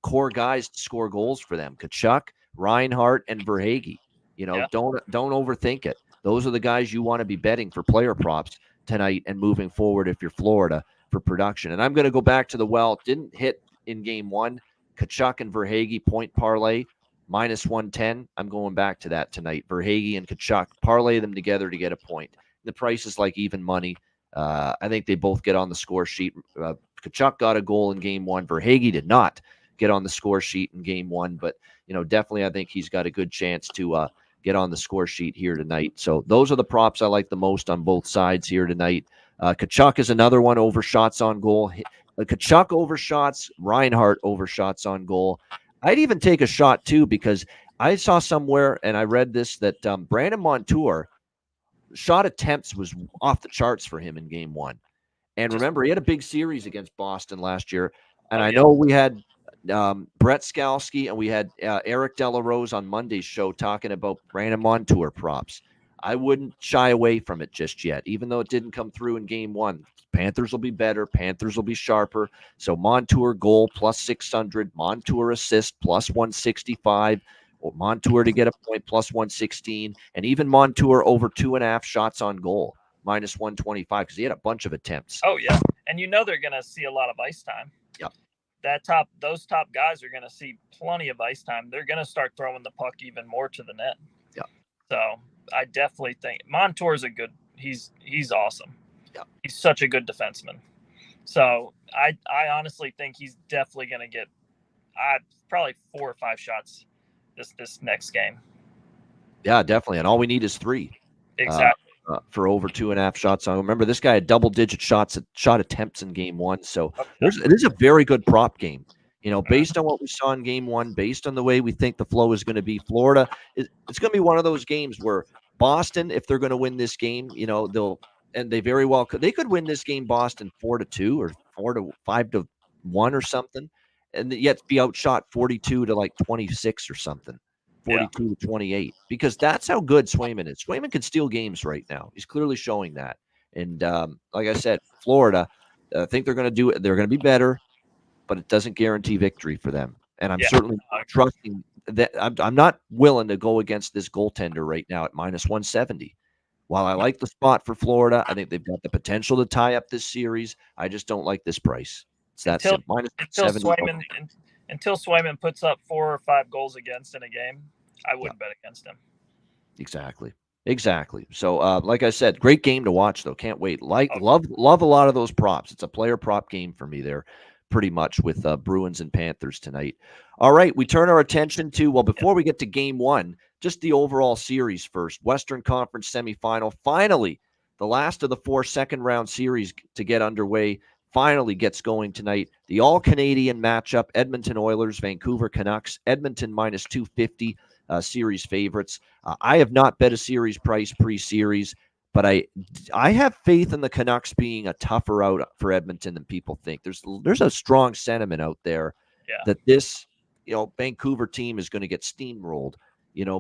core guys to score goals for them. Tkachuk, Reinhart, and Verhaeghe. Don't overthink it. Those are the guys you want to be betting for player props tonight and moving forward if you're Florida for production. And I'm going to go back to the well. Didn't hit in game 1. Tkachuk and Verhaeghe point parlay -110. I'm going back to that tonight. Verhaeghe and Tkachuk, parlay them together to get a point. The price is like even money. I think they both get on the score sheet. Tkachuk got a goal in game 1. Verhaeghe did not get on the score sheet in game 1, but definitely I think he's got a good chance to get on the score sheet here tonight. So those are the props I like the most on both sides here tonight. Tkachuk is another one over shots on goal. Tkachuk over shots, Reinhart over shots on goal. I'd even take a shot too, because I saw somewhere and I read this that Brandon Montour shot attempts was off the charts for him in game 1. And remember, he had a big series against Boston last year. And I know we had Brett Skalski and we had Eric Delarose on Monday's show talking about Brandon Montour props. I wouldn't shy away from it just yet, even though it didn't come through in game 1. Panthers will be better. Panthers will be sharper. So Montour goal +600, Montour assist +165, or Montour to get a point +116, and even Montour over 2.5 shots on goal -125 because he had a bunch of attempts. Oh yeah, and they're going to see a lot of ice time. Yep. Those top guys are going to see plenty of ice time. They're going to start throwing the puck even more to the net. Yeah. So I definitely think Montour's he's awesome. Yeah. He's such a good defenseman. So I honestly think he's definitely going to get probably 4 or 5 shots this next game. Yeah, definitely. And all we need is 3. Exactly. For over 2.5 shots. I remember this guy had double-digit shot attempts in game 1. So it is a very good prop game. Based on what we saw in game 1, based on the way we think the flow is going to be, Florida, it's going to be one of those games where Boston, if they're going to win this game, they very well could. They could win this game, Boston 4-2 or 4-5-1 or something, and yet be outshot 42 to like 26 or something. 42 to 28, because that's how good Swayman is. Swayman can steal games right now. He's clearly showing that. And like I said, Florida, I think they're going to do it. They're going to be better, but it doesn't guarantee victory for them. And I'm certainly trusting that. I'm not willing to go against this goaltender right now at -170. While I like the spot for Florida, I think they've got the potential to tie up this series. I just don't like this price. It's that simple. -170. Until Swayman puts up 4 or 5 goals against in a game, I wouldn't bet against him. Exactly. So, like I said, great game to watch, though. Can't wait. Love a lot of those props. It's a player prop game for me there, pretty much, with Bruins and Panthers tonight. All right, we turn our attention to, before we get to game 1, just the overall series first. Western Conference semifinal. Finally, the last of the 4 second-round series to get underway finally gets going tonight. The all-Canadian matchup, Edmonton Oilers, Vancouver Canucks, Edmonton -250 series favorites. I have not bet a series price pre-series, but I have faith in the Canucks being a tougher out for Edmonton than people think. There's a strong sentiment out there that this Vancouver team is going to get steamrolled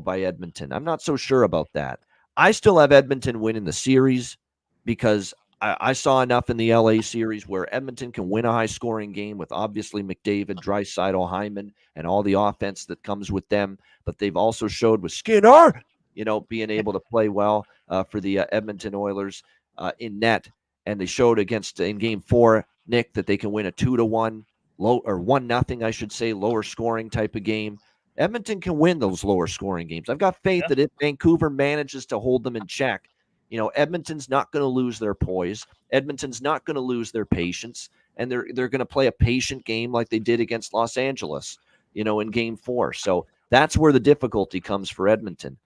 by Edmonton. I'm not so sure about that. I still have Edmonton winning the series because I saw enough in the LA series where Edmonton can win a high-scoring game with obviously McDavid, Draisaitl, Hyman, and all the offense that comes with them. But they've also showed with Skinner, being able to play well for the Edmonton Oilers in net. And they showed in Game 4, Nick, that they can win a 2-1, 1-0, I should say, lower scoring type of game. Edmonton can win those lower scoring games. I've got faith that if Vancouver manages to hold them in check, Edmonton's not going to lose their poise. Edmonton's not going to lose their patience, and they're going to play a patient game like they did against Los Angeles, in Game 4. So that's where the difficulty comes for Edmonton,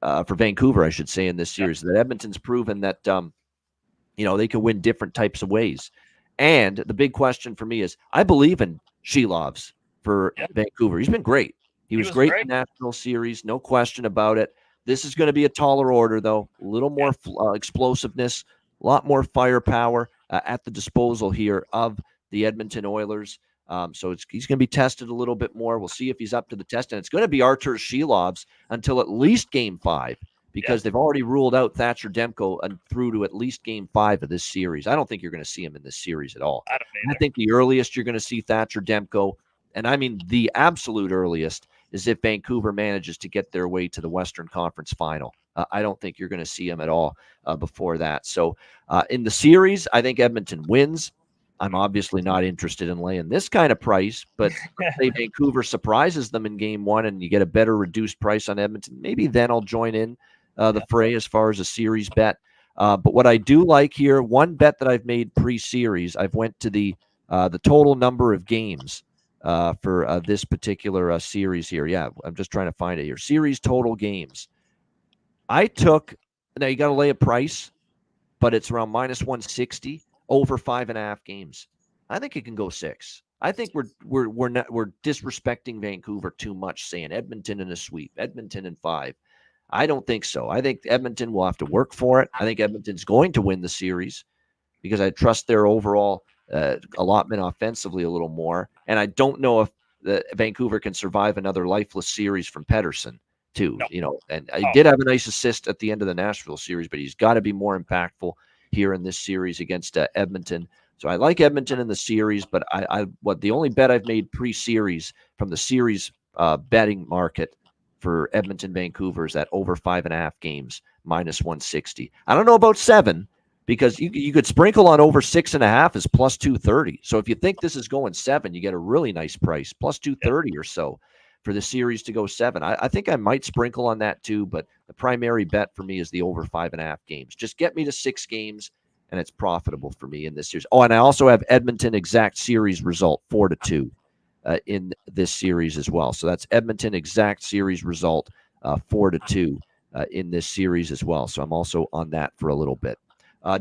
for Vancouver, I should say, in this series. That Edmonton's proven that they can win different types of ways. And the big question for me is, I believe in Shelovs for Vancouver. He's been great. He was great in the National Series, no question about it. This is going to be a taller order, though. A little more explosiveness, a lot more firepower at the disposal here of the Edmonton Oilers. So he's going to be tested a little bit more. We'll see if he's up to the test. And it's going to be Artur Shelovs until at least Game 5, because they've already ruled out Thatcher Demko and through to at least Game 5 of this series. I don't think you're going to see him in this series at all. I think the earliest you're going to see Thatcher Demko, and I mean the absolute earliest, is if Vancouver manages to get their way to the Western Conference Final. I don't think you're going to see him at all before that. So in the series, I think Edmonton wins. I'm obviously not interested in laying this kind of price, but say Vancouver surprises them in Game 1 and you get a better reduced price on Edmonton, maybe then I'll join in the fray as far as a series bet. But what I do like here, one bet that I've made pre-series, I've went to the total number of games for this particular series here. Yeah, I'm just trying to find it here. Series total games. Now you got to lay a price, but it's around -160 over 5.5 games. I think it can go 6. I think we're disrespecting Vancouver too much, saying Edmonton in a sweep, Edmonton in 5. I don't think so. I think Edmonton will have to work for it. I think Edmonton's going to win the series because I trust their overall allotment offensively a little more. And I don't know if Vancouver can survive another lifeless series from Pettersson too. No. And he did have a nice assist at the end of the Nashville series, but he's got to be more impactful here in this series against Edmonton. So I like Edmonton in the series, but the only bet I've made pre-series from the series betting market for Edmonton Vancouver is that over 5.5 games, -160. I don't know about 7, because you could sprinkle on over 6.5 is +230. So if you think this is going 7, you get a really nice price, +230 or so for the series to go 7. I think I might sprinkle on that too, but the primary bet for me is the over 5.5 games. Just get me to 6 games, and it's profitable for me in this series. Oh, and I also have Edmonton exact series result, 4-2. in this series as well. So that's Edmonton exact series result, 4-2 in this series as well. So I'm also on that for a little bit.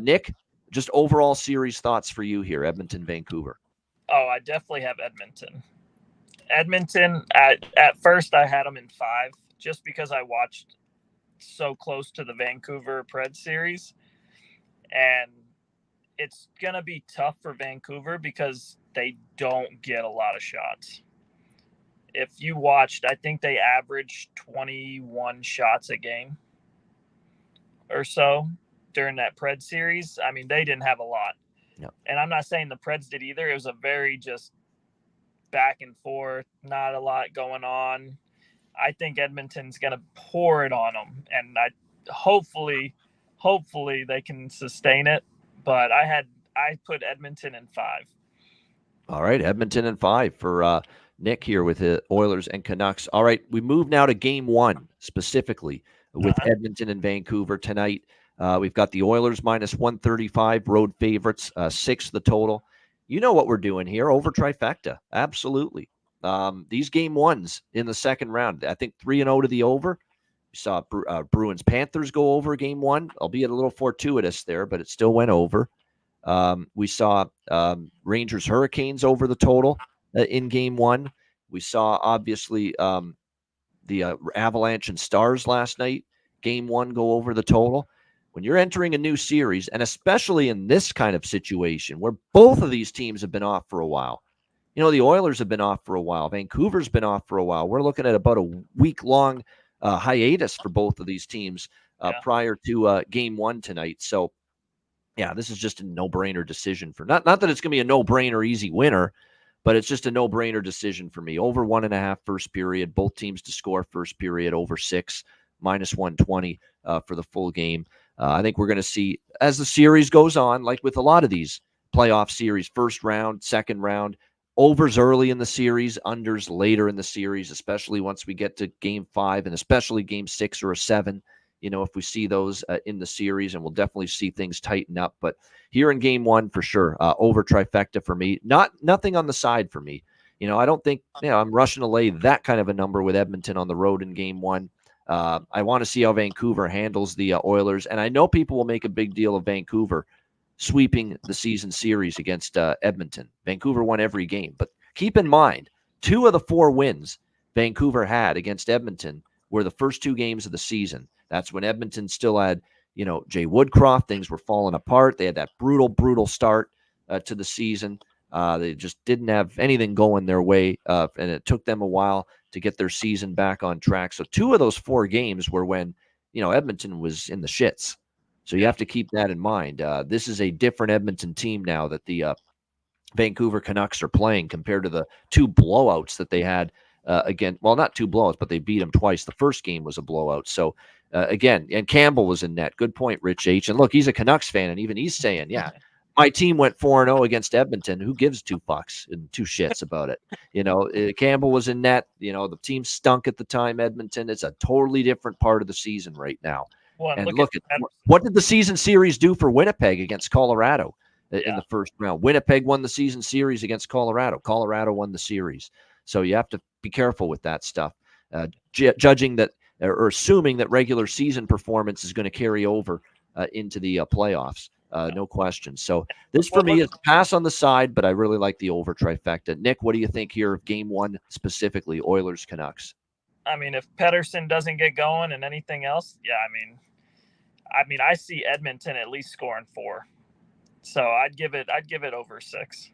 Nick, just overall series thoughts for you here, Edmonton, Vancouver. Oh, I definitely have Edmonton. Edmonton, at first I had them in 5 just because I watched so close to the Vancouver Preds series. And it's going to be tough for Vancouver because they don't get a lot of shots. If you watched, I think they averaged 21 shots a game or so during that Preds series. I mean, they didn't have a lot. Yep. And I'm not saying the Preds did either. It was a very just back and forth, not a lot going on. I think Edmonton's going to pour it on them, and hopefully they can sustain it. But I put Edmonton in 5. All right, Edmonton in 5 for Nick here with the Oilers and Canucks. All right, we move now to Game 1 specifically with Edmonton and Vancouver tonight. We've got the Oilers minus 135, road favorites, 6 the total. You know what we're doing here, over trifecta. Absolutely. These Game 1s in the second round, I think 3-0 to the over. We saw Bruins Panthers go over Game 1, albeit a little fortuitous there, but it still went over. We saw Rangers Hurricanes over the total in Game 1. We saw, obviously, the Avalanche and Stars last night, Game 1 go over the total. When you're entering a new series, and especially in this kind of situation where both of these teams have been off for a while, you know, the Oilers have been off for a while. Vancouver's been off for a while. We're looking at about a week-long hiatus for both of these teams prior to Game 1 tonight. So, yeah, this is just a no-brainer decision for not that it's going to be a no-brainer easy winner, but it's just a no-brainer decision for me. Over 1.5 first period, both teams to score first period, over 6, minus 120 for the full game. I think we're going to see, as the series goes on, like with a lot of these playoff series, first round, second round, overs early in the series, unders later in the series, especially once we get to Game 5 and especially Game 6 or a 7. You know, if we see those in the series, and we'll definitely see things tighten up. But here in Game 1, for sure, over trifecta for me. Nothing on the side for me. You know, I don't think I'm rushing to lay that kind of a number with Edmonton on the road in Game 1. I want to see how Vancouver handles the Oilers, and I know people will make a big deal of Vancouver sweeping the season series against Edmonton. Vancouver won every game, but keep in mind, 2 of the 4 wins Vancouver had against Edmonton were the first 2 games of the season. That's when Edmonton still had, Jay Woodcroft. Things were falling apart. They had that brutal start to the season. They just didn't have anything going their way, and it took them a while to get their season back on track. So 2 of those 4 games were when, Edmonton was in the shits. So you have to keep that in mind. This is a different Edmonton team now that the Vancouver Canucks are playing compared to the 2 blowouts that they had again. Well, not 2 blowouts, but they beat them twice. The first game was a blowout. So again, and Campbell was in net. Good point, Rich H. And look, he's a Canucks fan, and even he's saying, yeah, my team went 4-0 against Edmonton. Who gives 2 fucks and 2 shits about it? Campbell was in net. The team stunk at the time, Edmonton. It's a totally different part of the season right now. Well, and look at what did the season series do for Winnipeg against Colorado in the first round? Winnipeg won the season series against Colorado. Colorado won the series. So you have to be careful with that stuff. Judging that or assuming that regular season performance is going to carry over into the playoffs. No question. So this for me is a pass on the side, but I really like the over trifecta. Nick, what do you think here of Game 1 specifically, Oilers Canucks? I mean, if Pettersson doesn't get going and anything else, I see Edmonton at least scoring 4. So I'd give it over 6.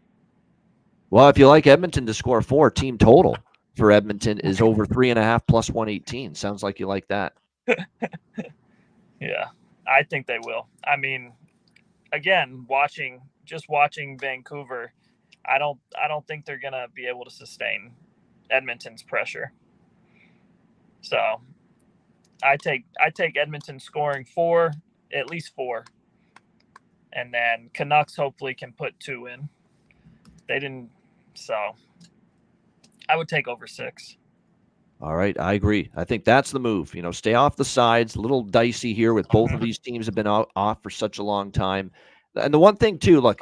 Well, if you like Edmonton to score 4, team total for Edmonton is over 3.5 plus 118. Sounds like you like that. Yeah, I think they will. I mean, again, watching Vancouver, I don't think they're gonna be able to sustain Edmonton's pressure. So I take Edmonton scoring 4, at least 4, and then Canucks hopefully can put 2 in. They didn't, so I would take over 6. All right, I agree. I think that's the move. Stay off the sides. A little dicey here with both of these teams have been off for such a long time. And the one thing too, look,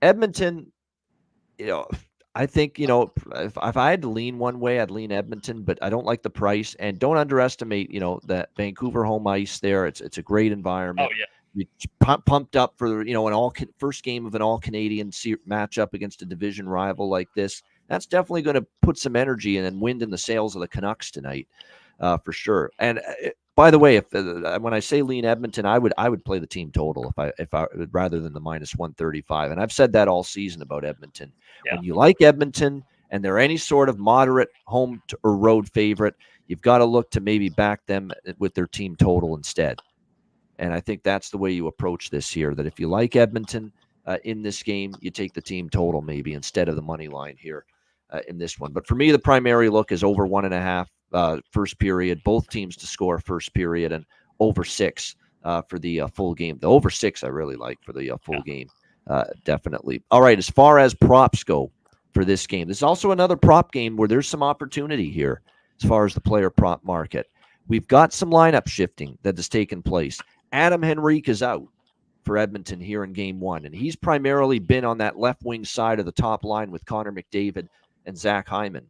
Edmonton, I think, if I had to lean one way, I'd lean Edmonton, but I don't like the price. And don't underestimate, that Vancouver home ice there. It's a great Oh environment. yeah, You pumped up for, first game of an all Canadian matchup against a division rival like this. That's definitely going to put some energy and wind in the sails of the Canucks tonight, for sure. And by the way, if when I say lean Edmonton, I would play the team total if I rather than the -135. And I've said that all season about Edmonton. yeah. When you like Edmonton and they're any sort of moderate home or road favorite, you've got to look to maybe back them with their team total instead. And I think that's the way you approach this here, that if you like Edmonton in this game, you take the team total maybe instead of the money line here in this one. But for me, the primary look is over 1.5 first period, both teams to score first period, and over 6 for the full game. The over 6 I really like for the full game, definitely. All right, as far as props go for this game, there's also another prop game where there's some opportunity here as far as the player prop market. We've got some lineup shifting that has taken place. Adam Henrique is out for Edmonton here in game 1, and he's primarily been on that left wing side of the top line with Connor McDavid and Zach Hyman.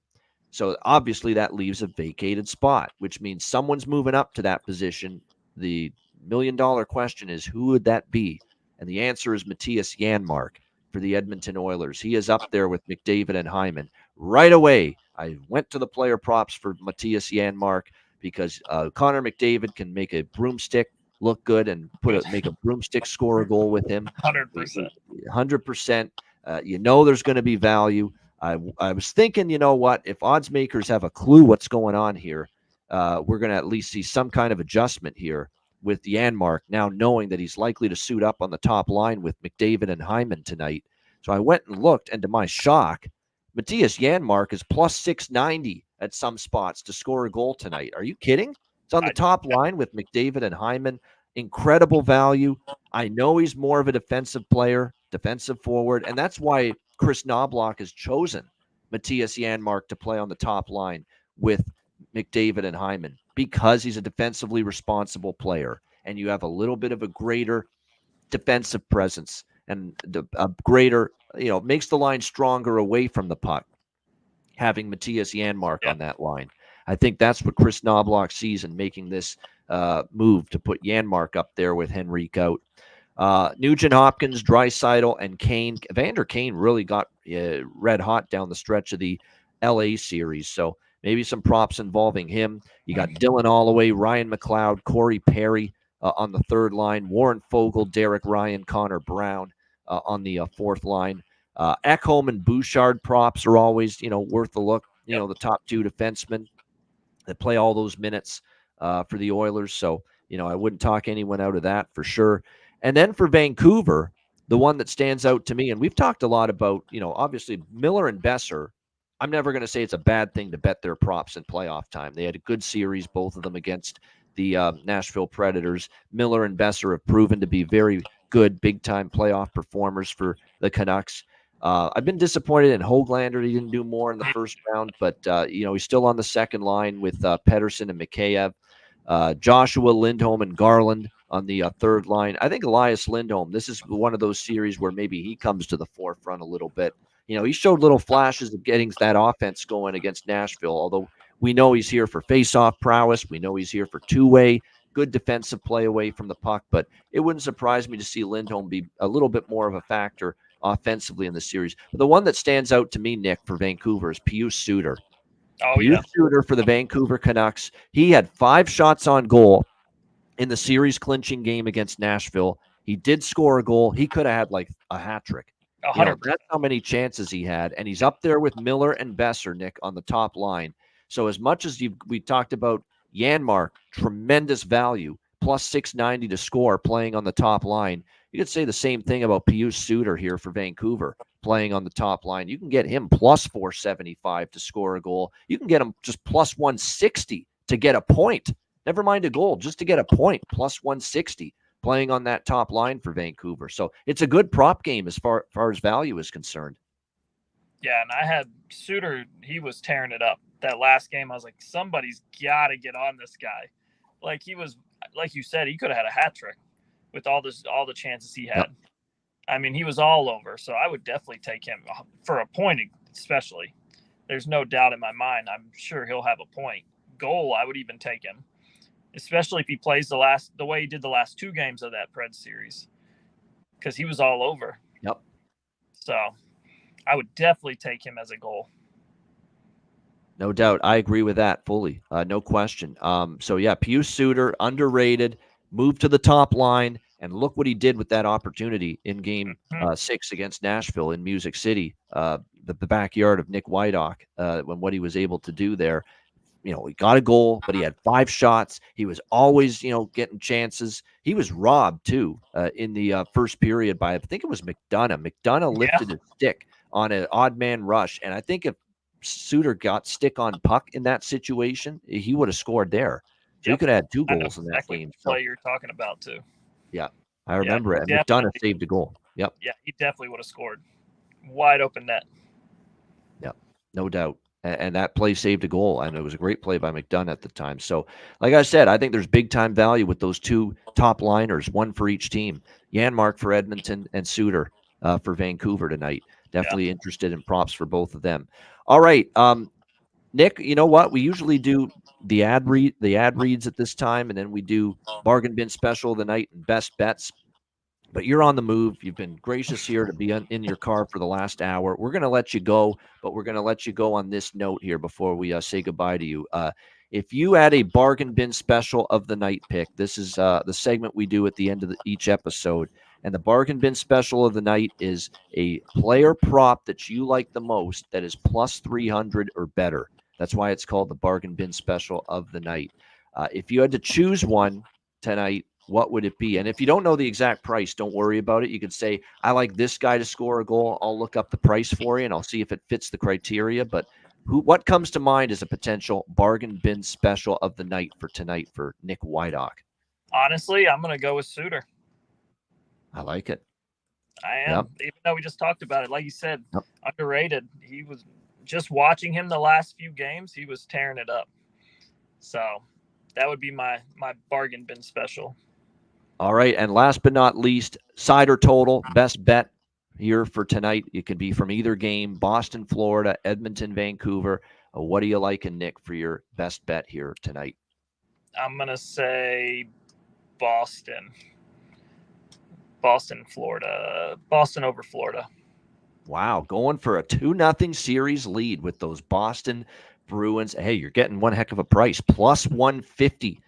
So obviously that leaves a vacated spot, which means someone's moving up to that position. The million-dollar question is, who would that be? And the answer is Matthias Janmark for the Edmonton Oilers. He is up there with McDavid and Hyman. Right away, I went to the player props for Matthias Janmark because Connor McDavid can make a broomstick look good and make a broomstick score a goal with him. 100%. 100%. There's going to be value. I was thinking, if odds makers have a clue what's going on here, we're going to at least see some kind of adjustment here with Janmark now knowing that he's likely to suit up on the top line with McDavid and Hyman tonight. So I went and looked, and to my shock, Matthias Janmark is plus 690 at some spots to score a goal tonight. Are you kidding? It's on the top line with McDavid and Hyman. Incredible value. I know he's more of a defensive player, defensive forward, and that's why Chris Knobloch has chosen Matthias Janmark to play on the top line with McDavid and Hyman because he's a defensively responsible player, and you have a little bit of a greater defensive presence and a greater, makes the line stronger away from the puck, having Matthias Janmark on that line. I think that's what Chris Knobloch sees in making this move to put Janmark up there with Henrique out. Nugent Hopkins, Draisaitl, and Kane. Evander Kane really got red hot down the stretch of the LA series, so maybe some props involving him. You got Dylan Holloway, Ryan McLeod, Corey Perry on the third line, Warren Fogle, Derek Ryan, Connor Brown on the fourth line. Ekholm and Bouchard props are always, worth a look. The top two defensemen that play all those minutes for the Oilers. So, I wouldn't talk anyone out of that for sure. And then for Vancouver, the one that stands out to me, and we've talked a lot about, obviously Miller and Besser. I'm never going to say it's a bad thing to bet their props in playoff time. They had a good series, both of them against the Nashville Predators. Miller and Besser have proven to be very good big-time playoff performers for the Canucks. I've been disappointed in Höglander. He didn't do more in the first round, but, he's still on the second line with Pettersson and Mikheyev. Joshua, Lindholm, and Garland on the third line. I think Elias Lindholm, this is one of those series where maybe he comes to the forefront a little bit. He showed little flashes of getting that offense going against Nashville, although we know he's here for face-off prowess. We know he's here for two-way, good defensive play away from the puck, but it wouldn't surprise me to see Lindholm be a little bit more of a factor offensively in the series. But the one that stands out to me, Nick, for Vancouver is Pius Suter. Pius Suter for the Vancouver Canucks. He had 5 shots on goal in the series clinching game against Nashville. He did score a goal. He could have had like a hat trick. That's how many chances he had. And he's up there with Miller and Besser, Nick, on the top line. So as much as we talked about Janmark, tremendous value, plus 690 to score playing on the top line. You could say the same thing about Pius Suter here for Vancouver playing on the top line. You can get him plus 475 to score a goal. You can get him just plus 160 to get a point. Never mind a goal, just to get a point, plus 160 playing on that top line for Vancouver. So it's a good prop game as far as value is concerned. Yeah, and I had Suter, he was tearing it up. That last game, I was like, somebody's got to get on this guy. Like he was, like you said, he could have had a hat trick with all the chances he had. Yep. I mean, he was all over. So I would definitely take him for a point especially. There's no doubt in my mind. I'm sure he'll have a point. Goal, I would even take him, especially if he plays the way he did the last 2 games of that Preds series, because he was all over. Yep. So I would definitely take him as a goal. No doubt. I agree with that fully. No question. So, yeah, Pius Suter, underrated, moved to the top line, and look what he did with that opportunity in Game 6 against Nashville in Music City, the backyard of Nick Wydock, when what he was able to do there. He got a goal, but he had 5 shots. He was always, getting chances. He was robbed, too, in the first period by, I think it was McDonough. McDonough lifted his stick on an odd man rush, and I think if Suter got stick on puck in that situation, he would have scored there. So he could have had 2 goals in that game. Play you're talking about too. Yeah, I remember it. McDonough saved a goal. Yep. Yeah, he definitely would have scored. Wide open net. Yep, no doubt. And that play saved a goal, and it was a great play by McDonough at the time. So, like I said, I think there's big time value with those 2 top liners, one for each team. Janmark for Edmonton and Suter for Vancouver tonight. Definitely interested in props for both of them. All right, Nick, you know what? We usually do the ad reads at this time, and then we do bargain bin special of the night and best bets. But you're on the move. You've been gracious here to be in your car for the last hour. We're going to let you go, but we're going to let you go on this note here before we say goodbye to you. If you had a bargain bin special of the night pick, this is the segment we do at the end of each episode. And the bargain bin special of the night is a player prop that you like the most that is plus 300 or better. That's why it's called the bargain bin special of the night. If you had to choose one tonight, what would it be? And if you don't know the exact price, don't worry about it. You could say, I like this guy to score a goal. I'll look up the price for you, and I'll see if it fits the criteria. But what comes to mind as a potential bargain bin special of the night for tonight for Nick Wydock? Honestly, I'm going to go with Suter. I like it. I am. Even though we just talked about it. Like you said, underrated. He was just watching him the last few games. He was tearing it up. So that would be my bargain bin special. All right. And last but not least, Cider Total, best bet here for tonight. It could be from either game, Boston, Florida, Edmonton, Vancouver. What do you like, Nick, for your best bet here tonight? I'm going to say Boston. Boston, Florida. Boston over Florida. Wow. Going for a 2-0 series lead with those Boston Bruins. Hey, you're getting one heck of a price. Plus 150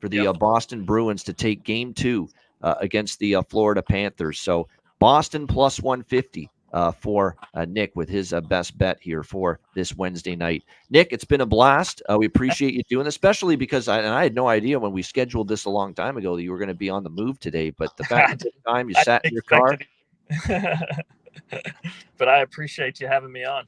for the Boston Bruins to take game 2 against the Florida Panthers. So Boston plus 150 for Nick with his best bet here for this Wednesday night. Nick, it's been a blast. We appreciate you doing this, especially because I had no idea when we scheduled this a long time ago that you were going to be on the move today. But the fact that the time you sat in your car. But I appreciate you having me on.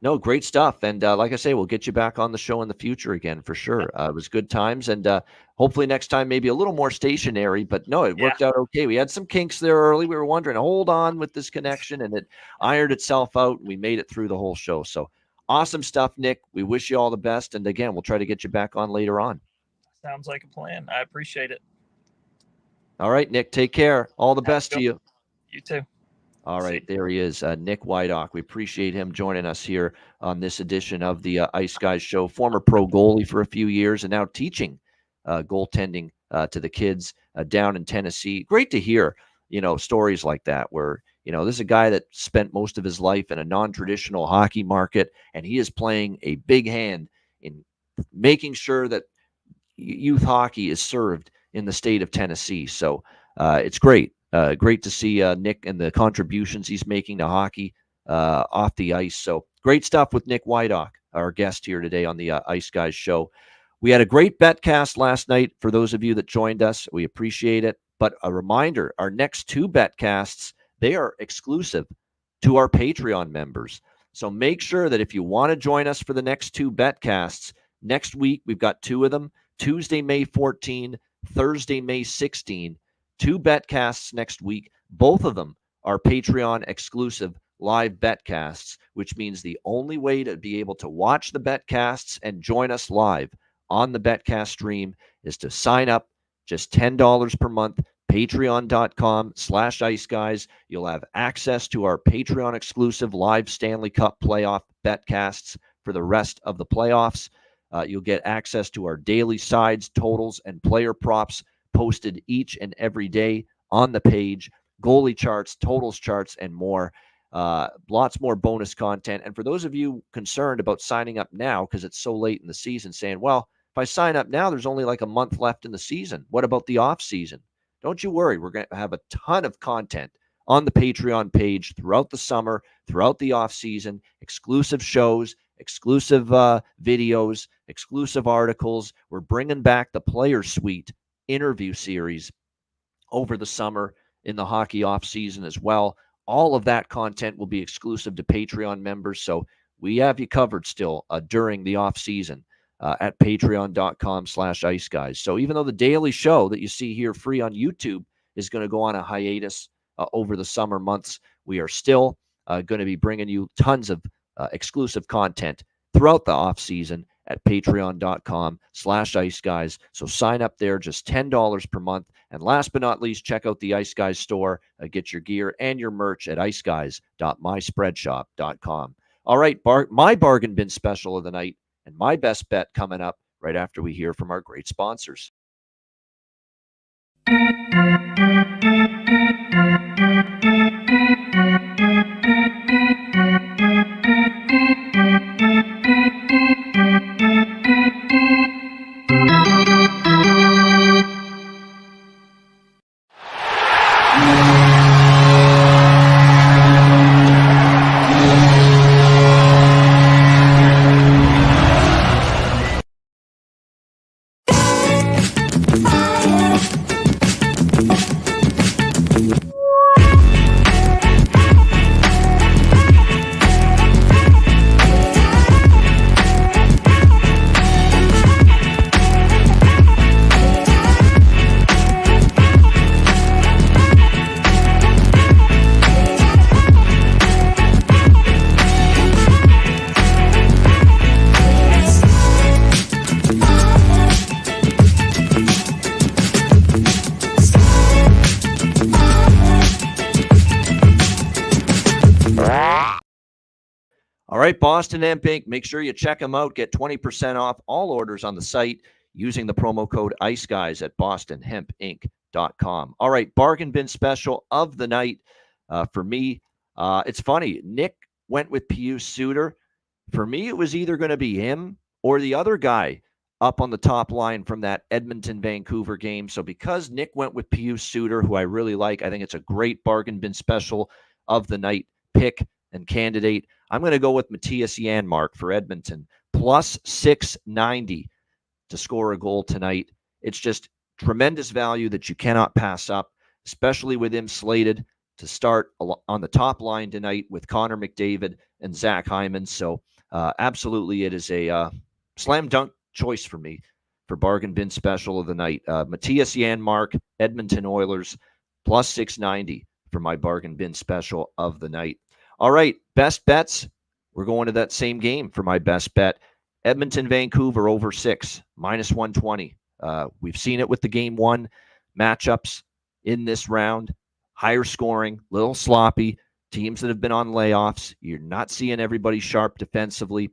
No, great stuff. And like I say, we'll get you back on the show in the future again for sure. It was good times. And hopefully next time, maybe a little more stationary. But no, it worked out okay. We had some kinks there early. We were wondering, hold on with this connection. And it ironed itself out. And we made it through the whole show. So awesome stuff, Nick. We wish you all the best. And again, we'll try to get you back on later on. Sounds like a plan. I appreciate it. All right, Nick, take care. All the best to you. You too. All right, there he is, Nick Wydock. We appreciate him joining us here on this edition of the Ice Guys show. Former pro goalie for a few years and now teaching goaltending to the kids down in Tennessee. Great to hear, stories like that where, this is a guy that spent most of his life in a non-traditional hockey market, and he is playing a big hand in making sure that youth hockey is served in the state of Tennessee. So it's great. Great to see Nick and the contributions he's making to hockey off the ice. So great stuff with Nick Wydock, our guest here today on the Ice Guys show. We had a great Betcast last night for those of you that joined us. We appreciate it. But a reminder, our next 2 Betcasts, they are exclusive to our Patreon members. So make sure that if you want to join us for the next 2 Betcasts, next week we've got 2 of them, Tuesday, May 14, Thursday, May 16. 2 Betcasts next week. Both of them are Patreon exclusive live Betcasts, which means the only way to be able to watch the Betcasts and join us live on the Betcast stream is to sign up just $10 per month, patreon.com/Ice Guys. You'll have access to our Patreon exclusive live Stanley Cup playoff betcasts for the rest of the playoffs. You'll get access to our daily sides, totals, and player props posted each and every day on the page, goalie charts, totals charts, and more. Lots more bonus content. And for those of you concerned about signing up now because it's so late in the season, saying, well, if I sign up now, there's only like a month left in the season. What about the off season? Don't you worry. We're going to have a ton of content on the Patreon page throughout the summer, throughout the off season, exclusive shows, exclusive videos, exclusive articles. We're bringing back the Player Suite interview series over the summer in the hockey off season as well. All of that content will be exclusive to Patreon members. So we have you covered still during the off season at patreon.com/Ice Guys. So even though the daily show that you see here free on YouTube is going to go on a hiatus over the summer months, we are still going to be bringing you tons of exclusive content throughout the off season at patreon.com/Ice Guys. So sign up there, just $10 per month. And last but not least, check out the Ice Guys store. Get your gear and your merch at iceguys.myspreadshop.com. All right, my bargain bin special of the night and my best bet coming up right after we hear from our great sponsors. All right, Boston Hemp Inc. Make sure you check them out. Get 20% off all orders on the site using the promo code ICEGUYS at bostonhempinc.com. All right, bargain bin special of the night for me. It's funny. Nick went with Pius Suter. For me, it was either going to be him or the other guy up on the top line from that Edmonton-Vancouver game. So because Nick went with Pius Suter, who I really like, I think it's a great bargain bin special of the night pick and candidate. I'm going to go with Matthias Janmark for Edmonton, plus 690 to score a goal tonight. It's just tremendous value that you cannot pass up, especially with him slated to start on the top line tonight with Connor McDavid and Zach Hyman. So absolutely, it is a slam dunk choice for me for bargain bin special of the night. Matthias Janmark, Edmonton Oilers, plus 690 for my bargain bin special of the night. All right, best bets. We're going to that same game for my best bet. Edmonton, Vancouver, over 6, minus 120. We've seen it with the game one matchups in this round. Higher scoring, little sloppy. Teams that have been on layoffs. You're not seeing everybody sharp defensively.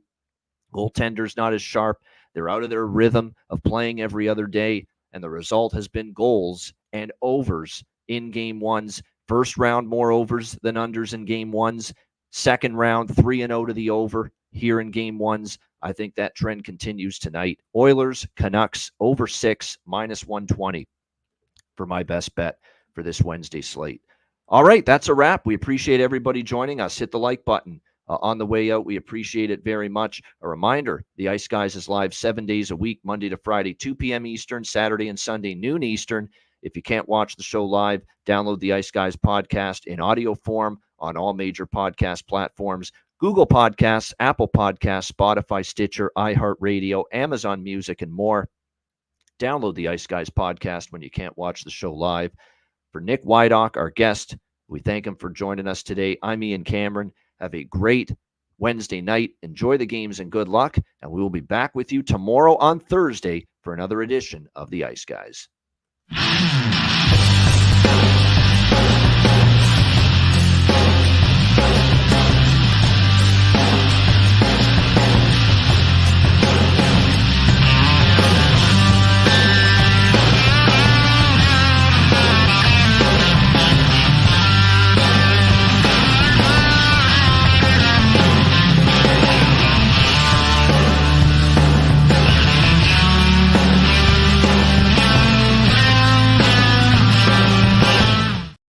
Goaltenders not as sharp. They're out of their rhythm of playing every other day. And the result has been goals and overs in game ones. First round, more overs than unders in game ones. Second round, 3-0 to the over here in game ones. I think that trend continues tonight. Oilers, Canucks, over 6, minus 120 for my best bet for this Wednesday slate. All right, that's a wrap. We appreciate everybody joining us. Hit the like button on the way out. We appreciate it very much. A reminder, the Ice Guys is live 7 days a week, Monday to Friday, 2 p.m. Eastern, Saturday and Sunday, noon Eastern. If you can't watch the show live, download the Ice Guys podcast in audio form on all major podcast platforms: Google Podcasts, Apple Podcasts, Spotify, Stitcher, iHeartRadio, Amazon Music, and more. Download the Ice Guys podcast when you can't watch the show live. For Nick Wydock, our guest, we thank him for joining us today. I'm Ian Cameron. Have a great Wednesday night. Enjoy the games and good luck. And we will be back with you tomorrow on Thursday for another edition of the Ice Guys.